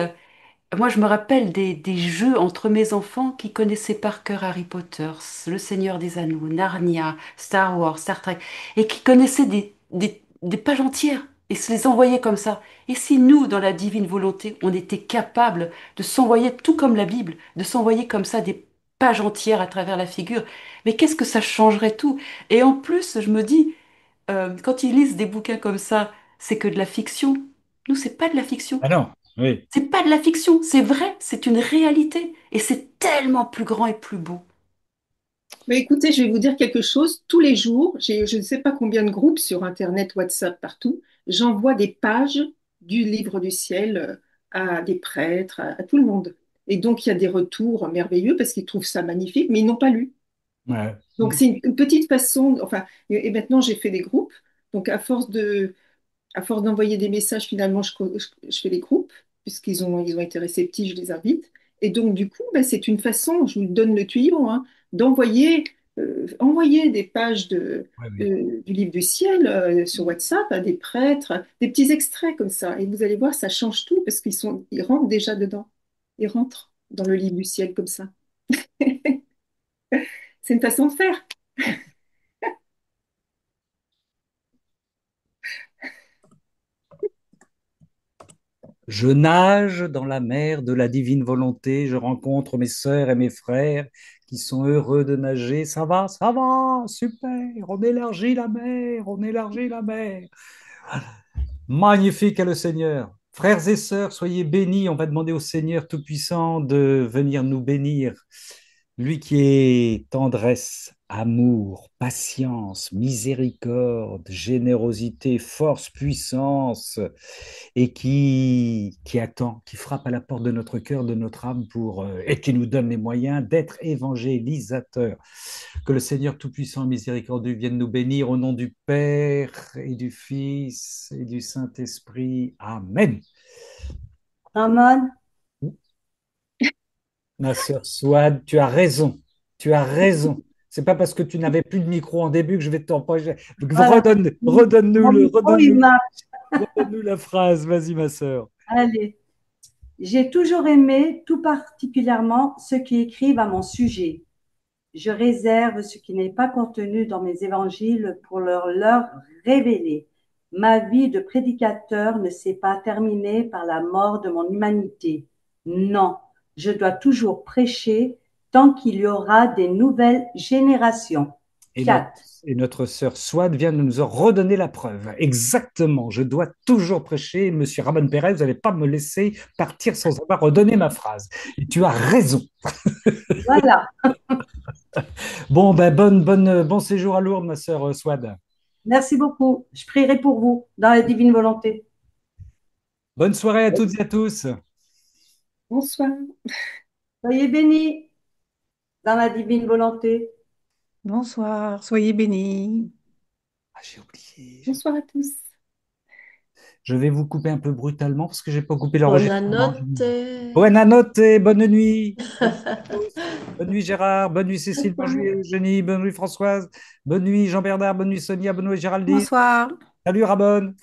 moi je me rappelle des jeux entre mes enfants qui connaissaient par cœur Harry Potter, Le Seigneur des Anneaux, Narnia, Star Wars, Star Trek, et qui connaissaient des pages entières et se les envoyaient comme ça. Et si nous, dans la divine volonté, on était capable de s'envoyer, tout comme la Bible, de s'envoyer comme ça des pages entières à travers la figure, mais qu'est-ce que ça changerait tout? Et en plus, je me dis, quand ils lisent des bouquins comme ça, c'est que de la fiction. Nous, c'est pas de la fiction.
Ah non, oui.
C'est pas de la fiction, c'est vrai, c'est une réalité. Et c'est tellement plus grand et plus beau.
Mais écoutez, je vais vous dire quelque chose. Tous les jours, j'ai je ne sais pas combien de groupes sur Internet, WhatsApp, partout. J'envoie des pages du livre du ciel à des prêtres, à tout le monde. Et donc, il y a des retours merveilleux parce qu'ils trouvent ça magnifique, mais ils n'ont pas lu.
Ouais.
Donc, c'est une petite façon, enfin, et maintenant, j'ai fait des groupes. Donc, à force d'envoyer des messages, finalement, je fais des groupes, ils ont été réceptifs, je les invite. Et donc, du coup, ben, c'est une façon, je vous donne le tuyau, hein, d'envoyer envoyer des pages
Ouais, oui.
du livre du ciel sur WhatsApp à des prêtres, des petits extraits comme ça. Et vous allez voir, ça change tout parce ils rentrent déjà dedans. Ils rentrent dans le livre du ciel comme ça. C'est une façon de faire.
Je nage dans la mer de la divine volonté, je rencontre mes sœurs et mes frères qui sont heureux de nager. Ça va, super, on élargit la mer, on élargit la mer. Magnifique est le Seigneur. Frères et sœurs, soyez bénis. On va demander au Seigneur Tout-Puissant de venir nous bénir. Lui qui est tendresse, amour, patience, miséricorde, générosité, force, puissance, et qui attend, qui frappe à la porte de notre cœur, de notre âme, et qui nous donne les moyens d'être évangélisateurs. Que le Seigneur Tout-Puissant et Miséricordieux vienne nous bénir au nom du Père et du Fils et du Saint-Esprit. Amen.
Ramon,
Ma sœur Swad, tu as raison. Tu as raison. C'est pas parce que tu n'avais plus de micro en début que je vais t'empêcher.
voilà. Mon micro, il marche.
Redonne-nous la phrase. Vas-y, ma sœur.
Allez. J'ai toujours aimé tout particulièrement ceux qui écrivent à mon sujet. Je réserve ce qui n'est pas contenu dans mes évangiles pour leur révéler. Ma vie de prédicateur ne s'est pas terminée par la mort de mon humanité. Non, je dois toujours prêcher tant qu'il y aura des nouvelles générations.
Et notre,
4.
et notre sœur Swad vient de nous en redonner la preuve. Exactement. Je dois toujours prêcher. Monsieur Ramon Pérez, vous n'allez pas me laisser partir sans avoir redonné ma phrase. Et tu as raison.
Voilà.
Bon, ben, bon séjour à Lourdes, ma sœur Swad.
Merci beaucoup. Je prierai pour vous dans la divine volonté.
Bonne soirée à toutes et à tous.
Bonsoir.
Soyez bénis dans la divine volonté.
Bonsoir, soyez bénis.
Ah, j'ai oublié.
Bonsoir à tous.
Je vais vous couper un peu brutalement parce que j'ai pas coupé
On a
l'enregistrement.
noté.
Ouais, a noté. Bonne nuit. Bonne nuit à tous. Bonne nuit Gérard, bonne nuit Cécile, bonne nuit Eugénie, bonne nuit Françoise, bonne nuit Jean-Bernard, bonne nuit Sonia, bonne nuit Géraldine.
Bonsoir.
Salut Rabonne.